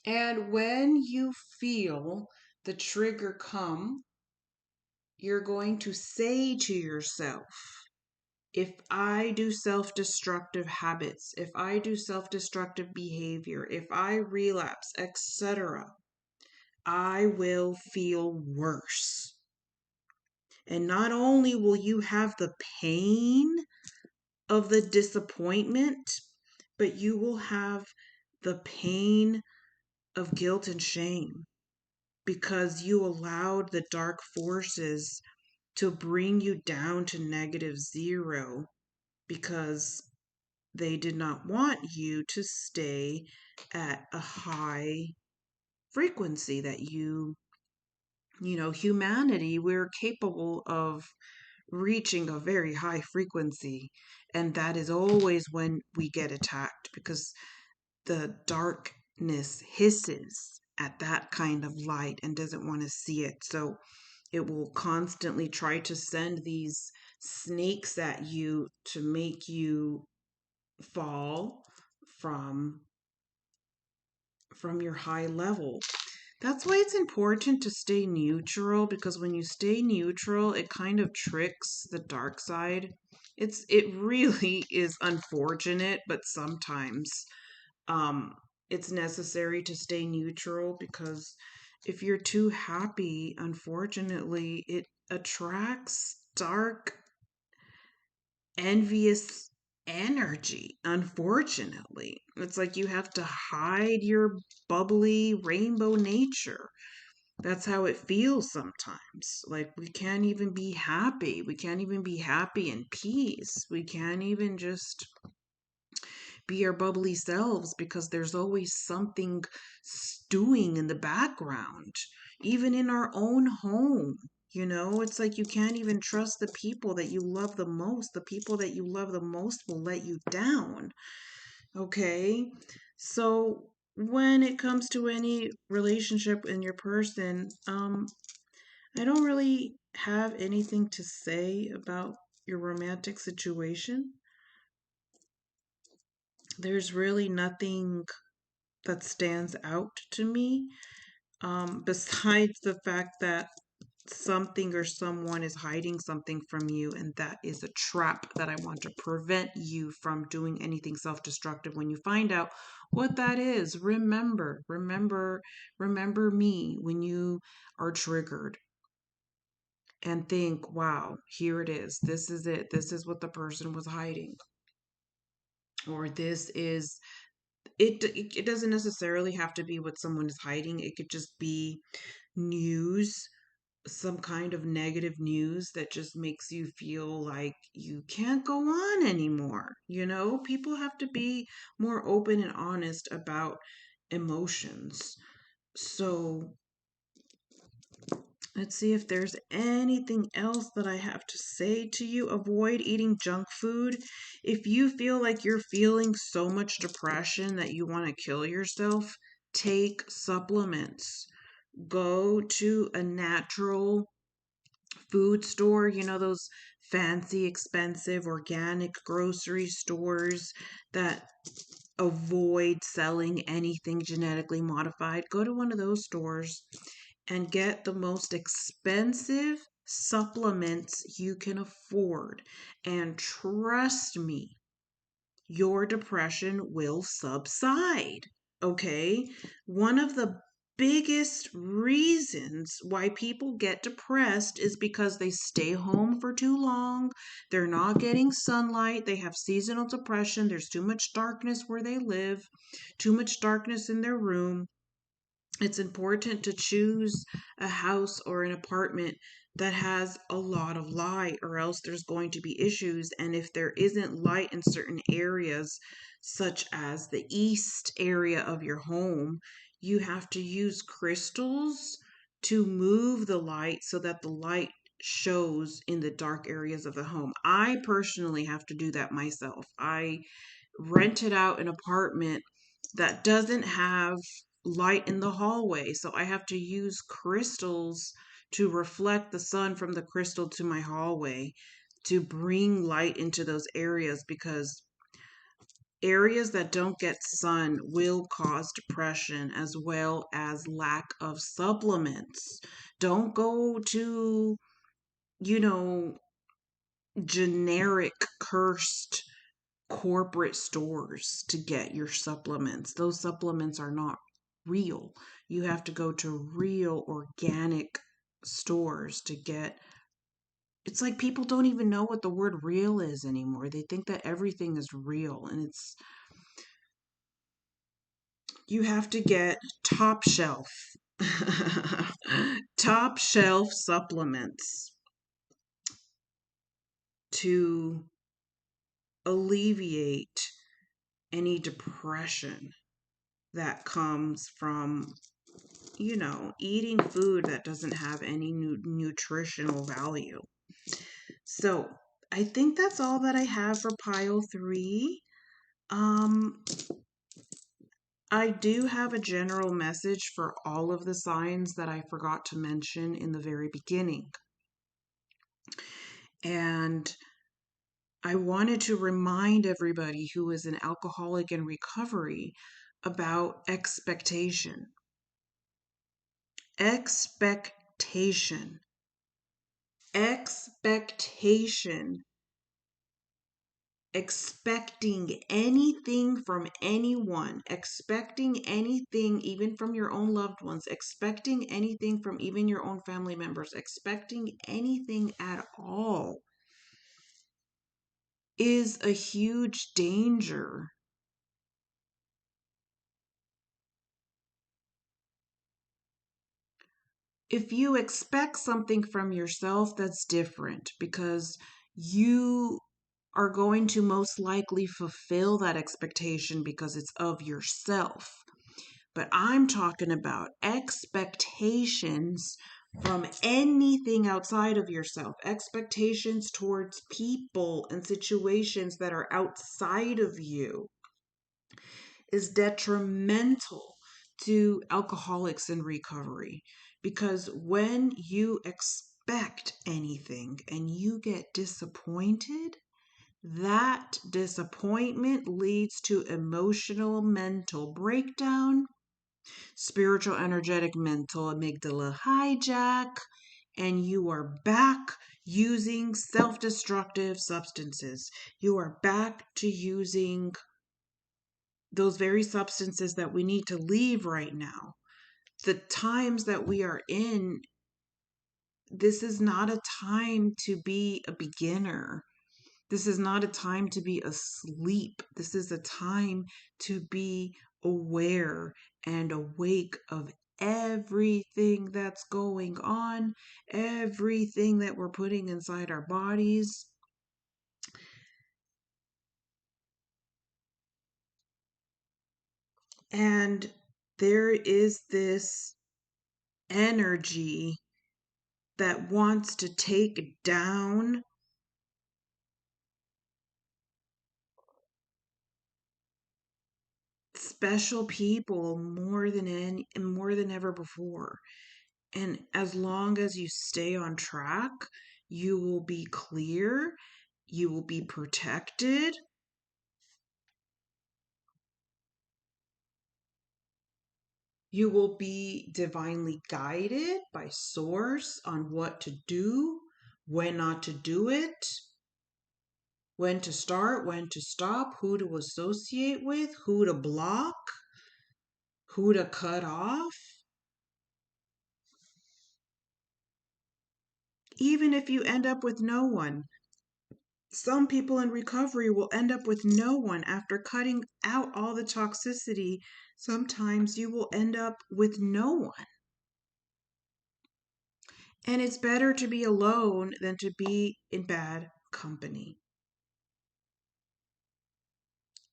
[SPEAKER 1] And when you feel the trigger come, you're going to say to yourself, if I do self-destructive habits, if I do self-destructive behavior, if I relapse, etc., I will feel worse. And not only will you have the pain of the disappointment, but you will have the pain of guilt and shame because you allowed the dark forces to bring you down to -0 because they did not want you to stay at a high frequency that humanity, we're capable of reaching a very high frequency. And that is always when we get attacked because the darkness hisses at that kind of light and doesn't want to see it. So it will constantly try to send these snakes at you to make you fall from your high level. That's why it's important to stay neutral, because when you stay neutral, it kind of tricks the dark side. It really is unfortunate, but sometimes um it's necessary to stay neutral, because if you're too happy, unfortunately, it attracts dark, envious energy. Unfortunately, it's like you have to hide your bubbly rainbow nature. That's how it feels sometimes. Like we can't even be happy. We can't even be happy in peace. We can't even just be our bubbly selves because there's always something stewing in the background, even in our own home. It's like you can't even trust the people that you love the most. The people that you love the most will let you down. Okay? So when it comes to any relationship in your person, I don't really have anything to say about your romantic situation. There's really nothing that stands out to me, besides the fact that something or someone is hiding something from you, and that is a trap that I want to prevent you from doing anything self-destructive. When you find out what that is, remember me when you are triggered, and think, wow, here it is. This is it. This is what the person was hiding. Or this is it doesn't necessarily have to be what someone is hiding. It could just be news, some kind of negative news that just makes you feel like you can't go on anymore. People have to be more open and honest about emotions. So let's see if there's anything else that I have to say to you. Avoid eating junk food. If you feel like you're feeling so much depression that you want to kill yourself, take supplements. Go to a natural food store, those fancy, expensive, organic grocery stores that avoid selling anything genetically modified. Go to one of those stores and get the most expensive supplements you can afford. And trust me, your depression will subside. Okay? One of the biggest reasons why people get depressed is because they stay home for too long. They're not getting sunlight. They have seasonal depression. There's too much darkness where they live, too much darkness in their room. It's important to choose a house or an apartment that has a lot of light, or else there's going to be issues. And if there isn't light in certain areas, such as the east area of your home, you have to use crystals to move the light so that the light shows in the dark areas of the home. I personally have to do that myself. I rented out an apartment that doesn't have light in the hallway, so I have to use crystals to reflect the sun from the crystal to my hallway to bring light into those areas, because areas that don't get sun will cause depression as well as lack of supplements. Don't go to, you know, generic, cursed corporate stores to get your supplements. Those supplements are not real. You have to go to real organic stores to get. It's like people don't even know what the word real is anymore. They think that everything is real, and you have to get top shelf top shelf supplements to alleviate any depression that comes from, eating food that doesn't have any nutritional value. So I think that's all that I have for pile 3. Um, I do have a general message for all of the signs that I forgot to mention in the very beginning. And I wanted to remind everybody who is an alcoholic in recovery about expectation. Expectation. Expectation. Expecting anything from anyone, expecting anything even from your own loved ones, expecting anything from even your own family members, expecting anything at all is a huge danger. If you expect something from yourself, that's different because you are going to most likely fulfill that expectation because it's of yourself. But I'm talking about expectations from anything outside of yourself, expectations towards people and situations that are outside of you is detrimental to alcoholics in recovery. Because when you expect anything and you get disappointed, that disappointment leads to emotional mental breakdown, spiritual, energetic, mental amygdala hijack, and you are back using self destructive substances. You are back to using those very substances that we need to leave right now. The times that we are in, this is not a time to be a beginner. This is not a time to be asleep. This is a time to be aware and awake of everything that's going on, everything that we're putting inside our bodies. And there is this energy that wants to take down special people more than ever before. And as long as you stay on track, you will be clear, you will be protected, you will be divinely guided by source on what to do, when not to do it, when to start, when to stop, who to associate with, who to block, who to cut off. Even if you end up with no one, some people in recovery will end up with no one after cutting out all the toxicity. Sometimes you will end up with no one. And it's better to be alone than to be in bad company.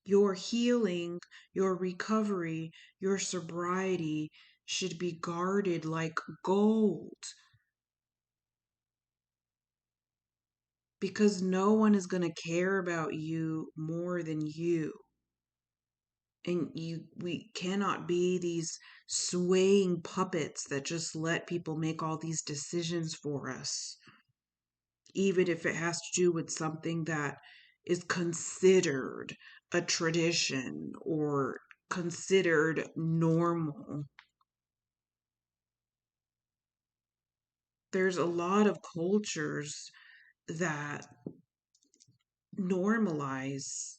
[SPEAKER 1] Your healing, your recovery, your sobriety should be guarded like gold. Because no one is going to care about you more than you. And we cannot be these swaying puppets that just let people make all these decisions for us, even if it has to do with something that is considered a tradition or considered normal. There's a lot of cultures that normalize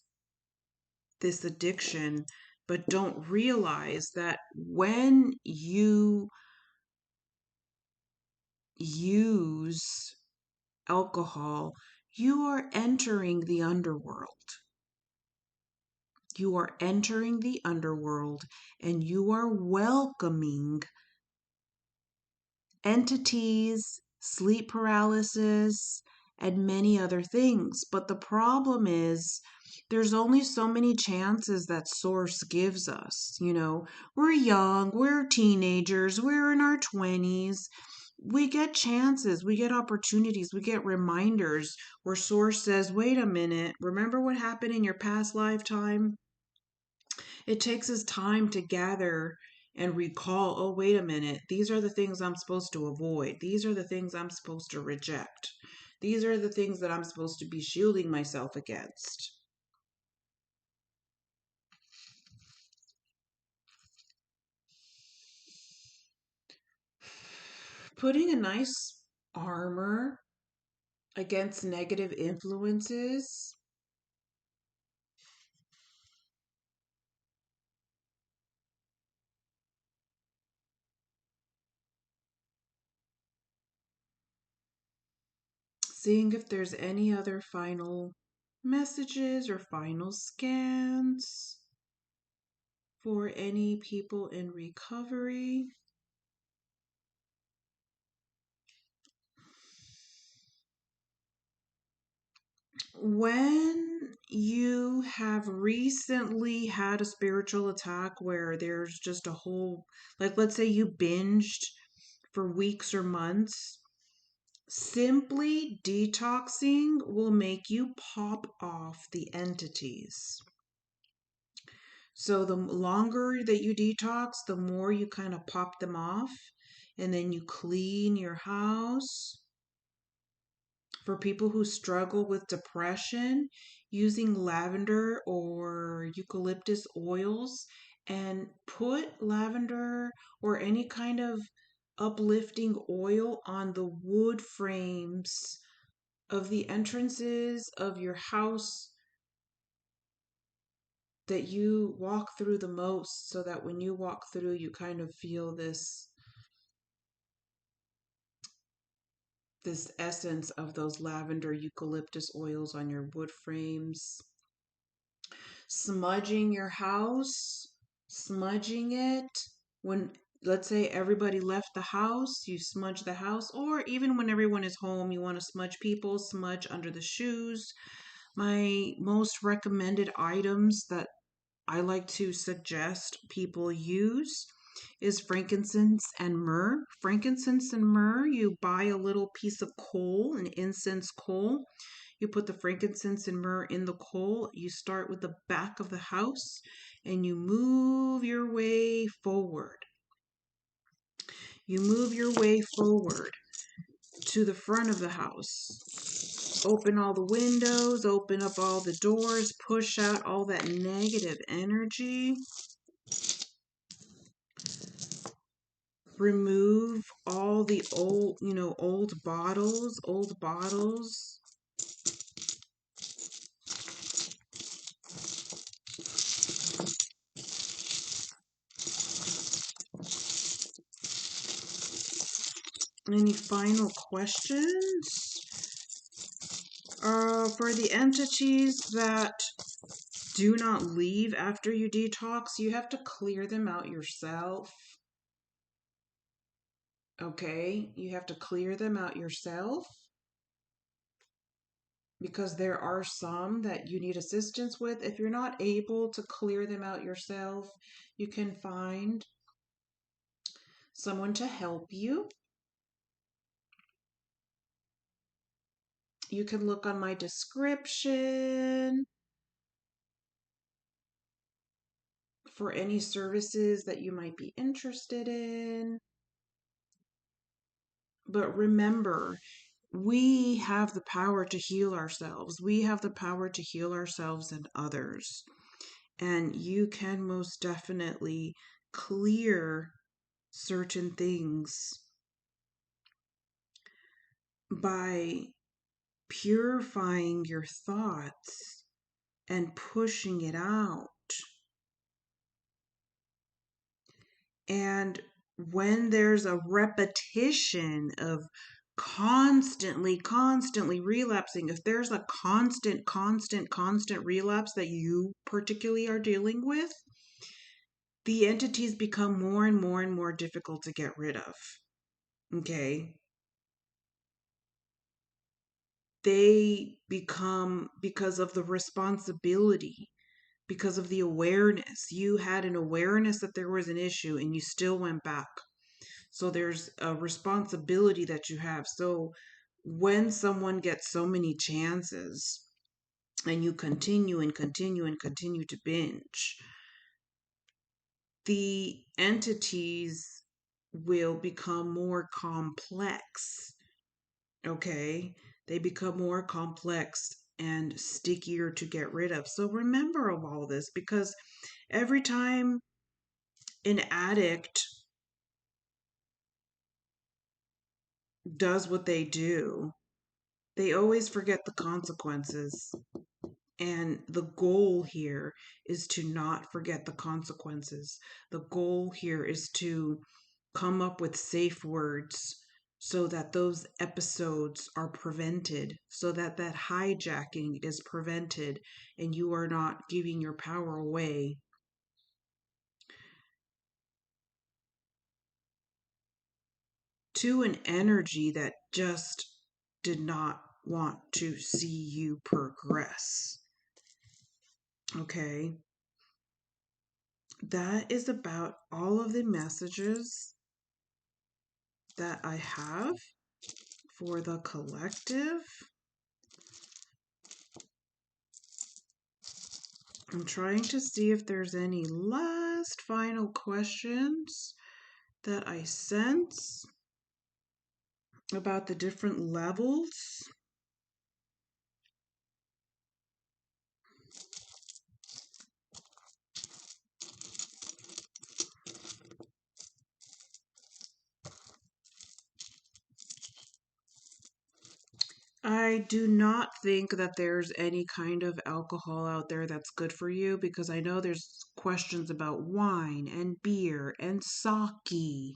[SPEAKER 1] this addiction, but don't realize that when you use alcohol, you are entering the underworld. You are entering the underworld and you are welcoming entities, sleep paralysis, and many other things. But the problem is, there's only so many chances that Source gives us. We're young, we're teenagers, we're in our 20s. We get chances, we get opportunities, we get reminders where Source says, wait a minute, remember what happened in your past lifetime? It takes us time to gather and recall, oh, wait a minute, these are the things I'm supposed to avoid. These are the things I'm supposed to reject. These are the things that I'm supposed to be shielding myself against. Putting a nice armor against negative influences. Seeing if there's any other final messages or final scans for any people in recovery. When you have recently had a spiritual attack where there's just a whole, like let's say you binged for weeks or months, simply detoxing will make you pop off the entities. So the longer that you detox, the more you kind of pop them off, and then you clean your house. For people who struggle with depression, using lavender or eucalyptus oils, and put lavender or any kind of uplifting oil on the wood frames of the entrances of your house that you walk through the most, so that when you walk through, you kind of feel this essence of those lavender eucalyptus oils on your wood frames. Smudging your house, smudging it when, let's say, everybody left the house, you smudge the house, or even when everyone is home, you want to smudge people, smudge under the shoes. My most recommended items that I like to suggest people use is frankincense and myrrh. Frankincense and myrrh, you buy a little piece of coal, an incense coal. You put the frankincense and myrrh in the coal. You start with the back of the house and you move your way forward. You move your way forward to the front of the house. Open all the windows, open up all the doors, push out all that negative energy. Remove all the old bottles. Any final questions? For the entities that do not leave after you detox, you have to clear them out yourself. Okay, you have to clear them out yourself, because there are some that you need assistance with. If you're not able to clear them out yourself, you can find someone to help you. You can look on my description for any services that you might be interested in. But remember, we have the power to heal ourselves. We have the power to heal ourselves and others. And you can most definitely clear certain things by purifying your thoughts and pushing it out. And when there's a repetition of constantly relapsing, if there's a constant relapse that you particularly are dealing with, the entities become more and more difficult to get rid of. Okay? They become, because of the responsibility, because of the awareness. You had an awareness that there was an issue and you still went back. So there's a responsibility that you have. So when someone gets so many chances and you continue to binge, the entities will become more complex. Okay? They become more complex and stickier to get rid of. So remember of all this, because every time an addict does what they do, they always forget the consequences. And the goal here is to not forget the consequences. The goal here is to come up with safe words so that those episodes are prevented, so that that hijacking is prevented, and you are not giving your power away to an energy that just did not want to see you progress. Okay? That is about all of the messages that I have for the collective. I'm trying to see if there's any last final questions that I sense about the different levels. I do not think that there's any kind of alcohol out there that's good for you, because I know there's questions about wine and beer and sake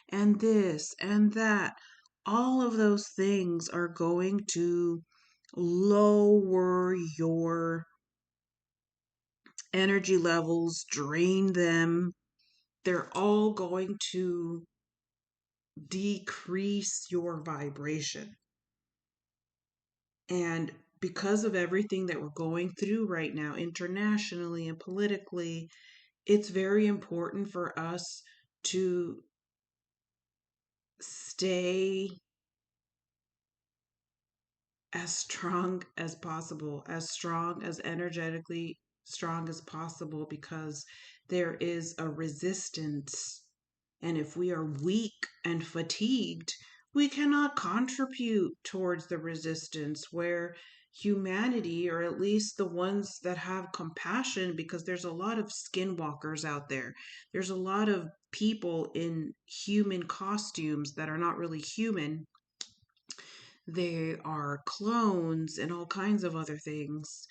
[SPEAKER 1] and this and that. All of those things are going to lower your energy levels, drain them. They're all going to decrease your vibration. And because of everything that we're going through right now, internationally and politically, it's very important for us to stay as strong as possible, as strong, as energetically strong as possible, because there is a resistance. And if we are weak and fatigued, we cannot contribute towards the resistance, where humanity, or at least the ones that have compassion, because there's a lot of skinwalkers out there. There's a lot of people in human costumes that are not really human. They are clones and all kinds of other things.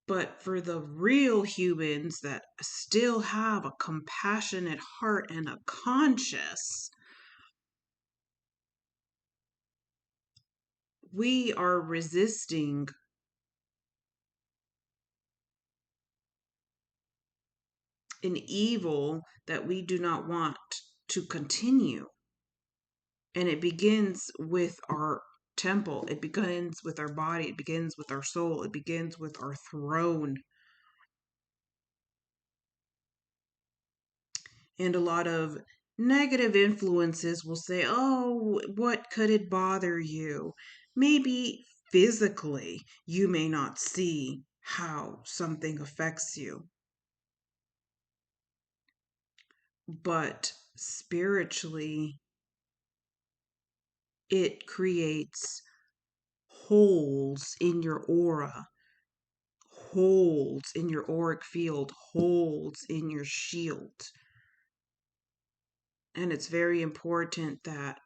[SPEAKER 1] But for the real humans that still have a compassionate heart and a conscience, we are resisting an evil that we do not want to continue. And it begins with our temple, it begins with our body, it begins with our soul, it begins with our throne. And a lot of negative influences will say, oh, what could it bother you? Maybe physically you may not see how something affects you, but spiritually it creates holes in your aura, holes in your auric field, holes in your shield. And it's very important that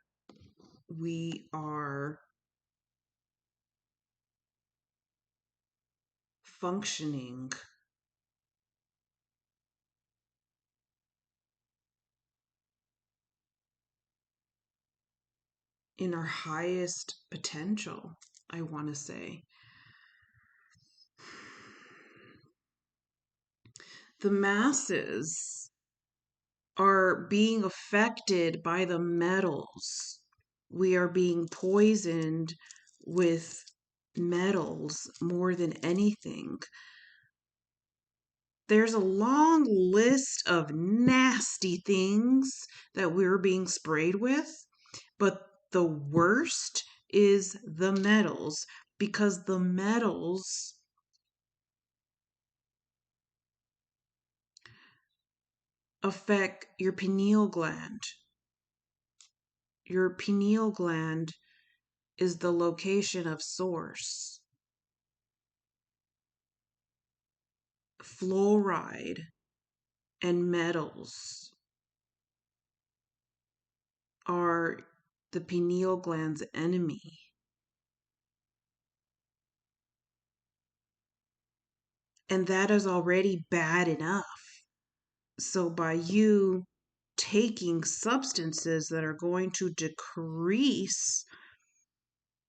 [SPEAKER 1] we are functioning in our highest potential, I want to say. The masses are being affected by the metals. We are being poisoned with metals more than anything. There's a long list of nasty things that we're being sprayed with, but the worst is the metals, because the metals affect your pineal gland. Your pineal gland is the location of source. Fluoride and metals are the pineal gland's enemy. And that is already bad enough. So by you taking substances that are going to decrease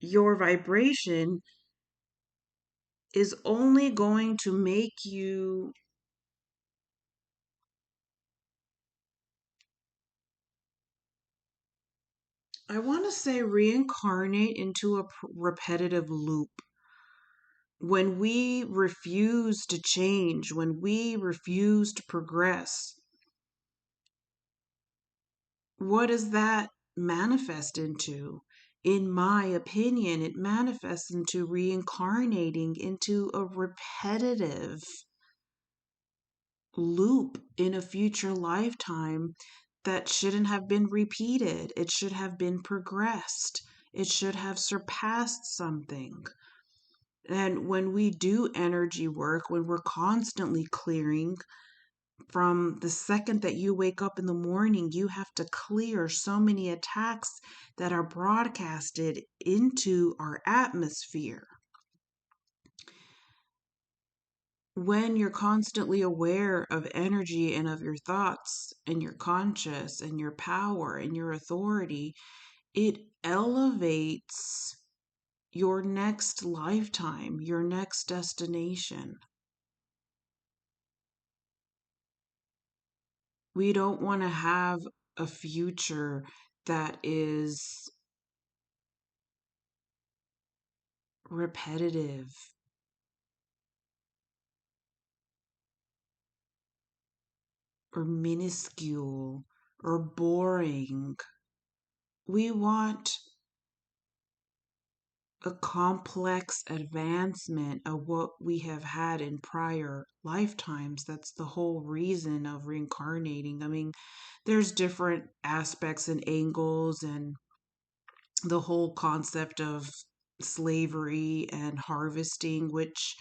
[SPEAKER 1] your vibration is only going to make you I want to say reincarnate into a repetitive loop. When we refuse to change, when we refuse to progress, what does that manifest into? In my opinion, it manifests into reincarnating into a repetitive loop in a future lifetime that shouldn't have been repeated. It should have been progressed. It should have surpassed something. And when we do energy work, when we're constantly clearing, from the second that you wake up in the morning, you have to clear so many attacks that are broadcasted into our atmosphere. When you're constantly aware of energy and of your thoughts and your conscious and your power and your authority, it elevates your next lifetime, your next destination. We don't want to have a future that is repetitive or minuscule or boring. We want a complex advancement of what we have had in prior lifetimes. That's the whole reason of reincarnating. I mean, there's different aspects and angles, and the whole concept of slavery and harvesting, which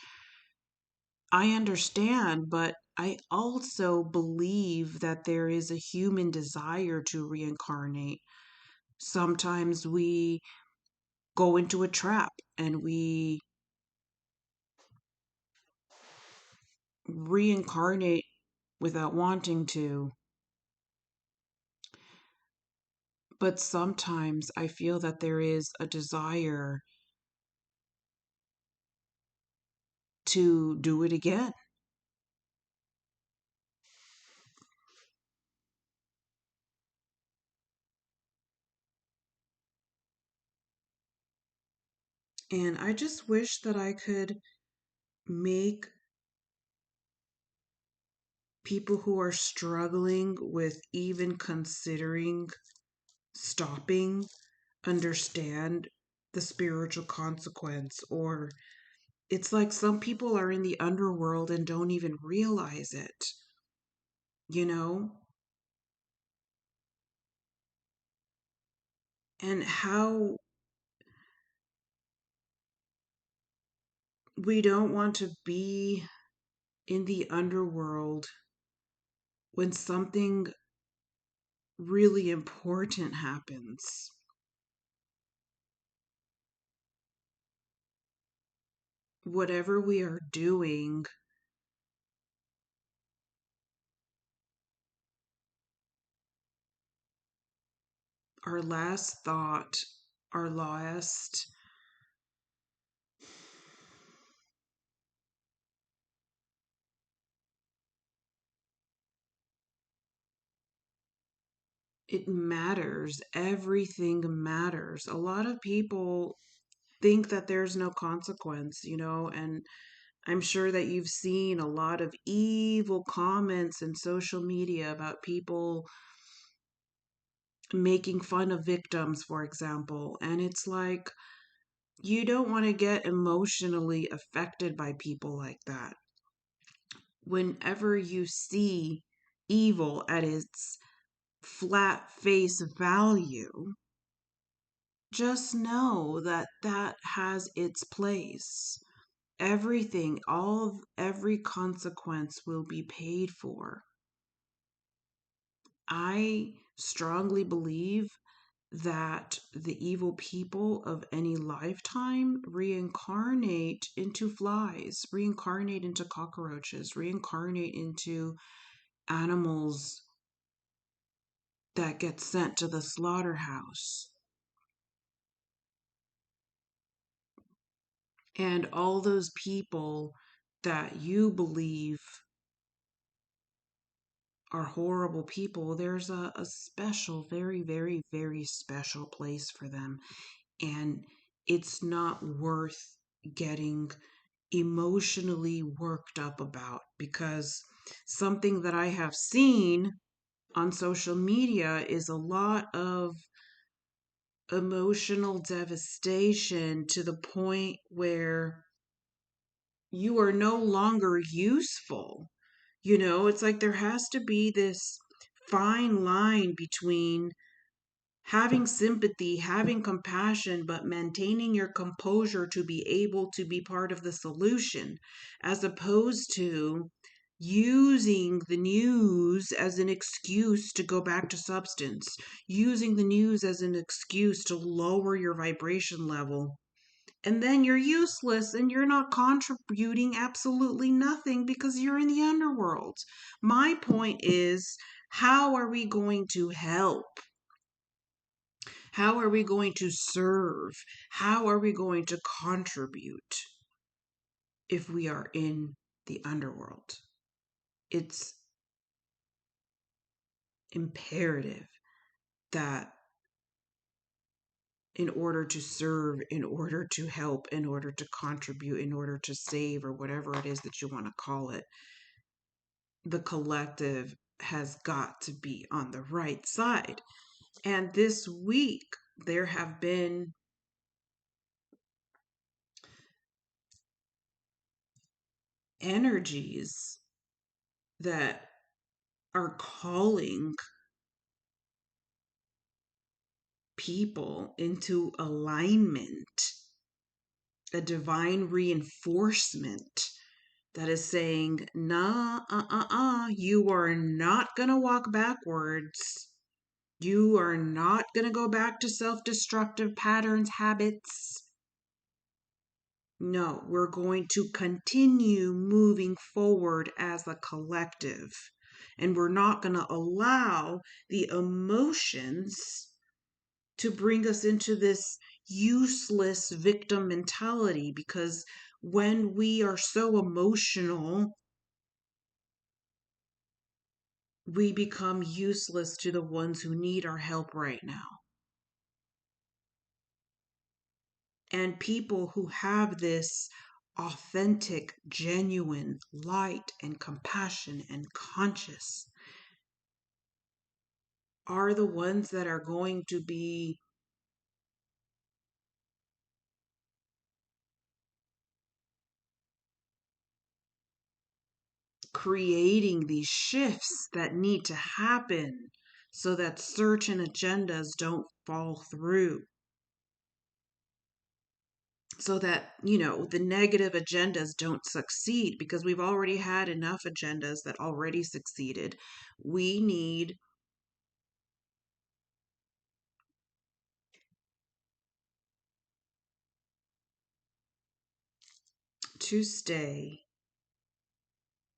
[SPEAKER 1] I understand, but I also believe that there is a human desire to reincarnate. Sometimes we go into a trap and we reincarnate without wanting to. But sometimes I feel that there is a desire to do it again. And I just wish that I could make people who are struggling with even considering stopping understand the spiritual consequence. Or it's like some people are in the underworld and don't even realize it, you know? And how we don't want to be in the underworld when something really important happens. whatever we are doing, our last thought, our last it matters. Everything matters. A lot of people think that there's no consequence, and I'm sure that you've seen a lot of evil comments in social media about people making fun of victims, for example. And it's like, you don't want to get emotionally affected by people like that. Whenever you see evil at its flat face value, just know that that has its place. Every consequence will be paid for. I strongly believe that the evil people of any lifetime reincarnate into flies, reincarnate into cockroaches, reincarnate into animals that get sent to the slaughterhouse. And all those people that you believe are horrible people, there's a special, very, very, very special place for them. And it's not worth getting emotionally worked up about, because something that I have seen on social media is a lot of emotional devastation to the point where you are no longer useful. It's like there has to be this fine line between having sympathy, having compassion, but maintaining your composure to be able to be part of the solution, as opposed to using the news as an excuse to go back to substance, using the news as an excuse to lower your vibration level. And then you're useless and you're not contributing absolutely nothing because you're in the underworld. My point is, how are we going to help? How are we going to serve? How are we going to contribute if we are in the underworld? It's imperative that in order to serve, in order to help, in order to contribute, in order to save, or whatever it is that you want to call it, the collective has got to be on the right side. And this week, there have been energies that are calling people into alignment, a divine reinforcement that is saying, nah, you are not going to walk backwards. You are not going to go back to self-destructive patterns, habits. No, we're going to continue moving forward as a collective. And we're not going to allow the emotions to bring us into this useless victim mentality, because when we are so emotional, we become useless to the ones who need our help right now. And people who have this authentic, genuine light and compassion and conscious are the ones that are going to be creating these shifts that need to happen so that certain agendas don't fall through. So that, the negative agendas don't succeed, because we've already had enough agendas that already succeeded. We need to stay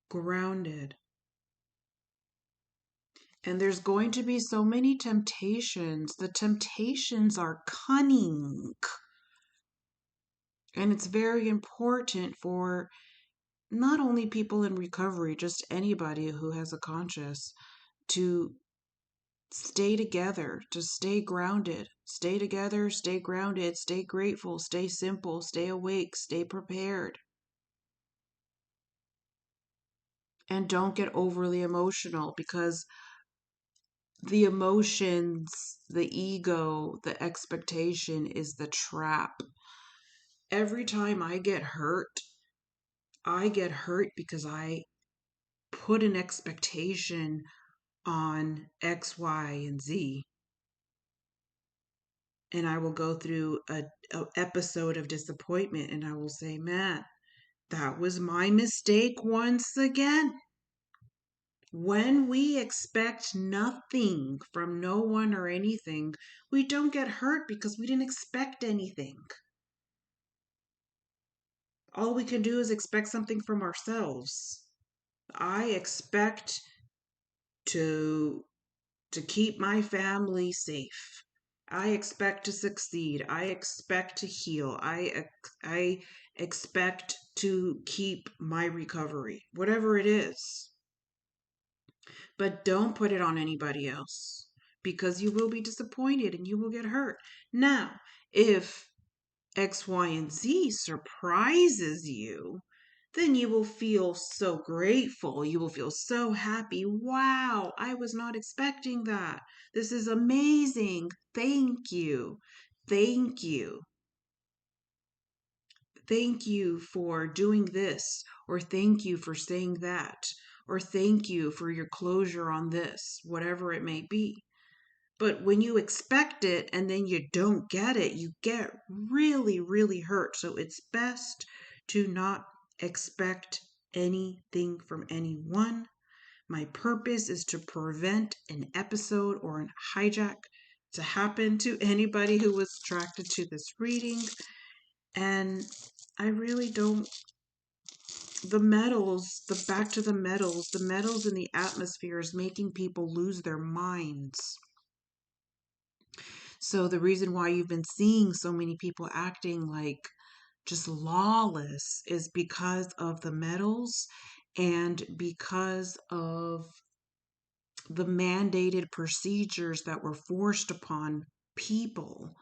[SPEAKER 1] grounded. And there's going to be so many temptations. The temptations are cunning. And it's very important for not only people in recovery, just anybody who has a conscience, to stay together, to stay grounded. Stay together, stay grounded, stay grateful, stay simple, stay awake, stay prepared. And don't get overly emotional, because the emotions, the ego, the expectation is the trap. Every time I get hurt because I put an expectation on X, Y, and Z. And I will go through a episode of disappointment, and I will say, man, that was my mistake once again. When we expect nothing from no one or anything, we don't get hurt because we didn't expect anything. All we can do is expect something from ourselves. I expect to keep my family safe. I expect to succeed. I expect to heal. I expect to keep my recovery, whatever it is. But don't put it on anybody else, because you will be disappointed and you will get hurt. Now, if X, Y, and Z surprises you, then you will feel so grateful. You will feel so happy. Wow, I was not expecting that. This is amazing. Thank you. Thank you. Thank you for doing this, or thank you for saying that, or thank you for your closure on this, whatever it may be. But when you expect it and then you don't get it, you get really, really hurt. So it's best to not expect anything from anyone. My purpose is to prevent an episode or an hijack to happen to anybody who was attracted to this reading. And I really don't. The metals, back to the metals in the atmosphere is making people lose their minds. So the reason why you've been seeing so many people acting like just lawless is because of the metals and because of the mandated procedures that were forced upon people.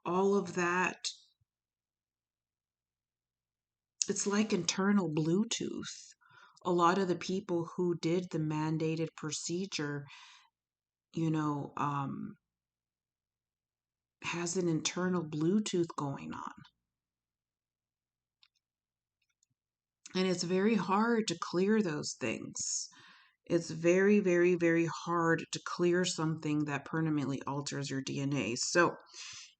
[SPEAKER 1] All of that, it's like internal Bluetooth. A lot of the people who did the mandated procedure, has an internal Bluetooth going on. And it's very hard to clear those things. It's very, very, very hard to clear something that permanently alters your DNA. So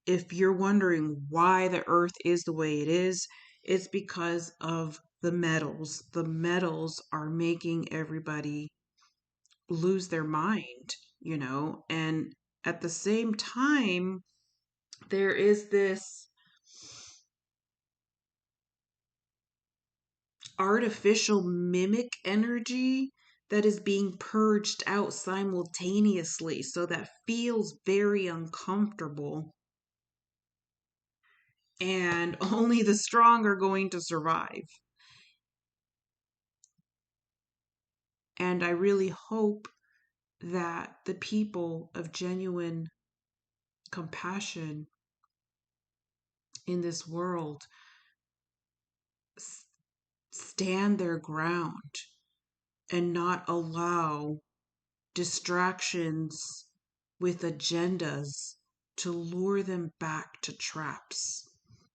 [SPEAKER 1] if you're wondering why the earth is the way it is, it's because of the metals. The metals are making everybody lose their mind, and at the same time, there is this artificial mimic energy that is being purged out simultaneously. So that feels very uncomfortable. And only the strong are going to survive. And I really hope that the people of genuine compassion in this world stand their ground and not allow distractions with agendas to lure them back to traps.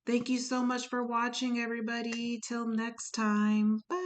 [SPEAKER 1] Thank you so much for watching, everybody. Till next time. Bye.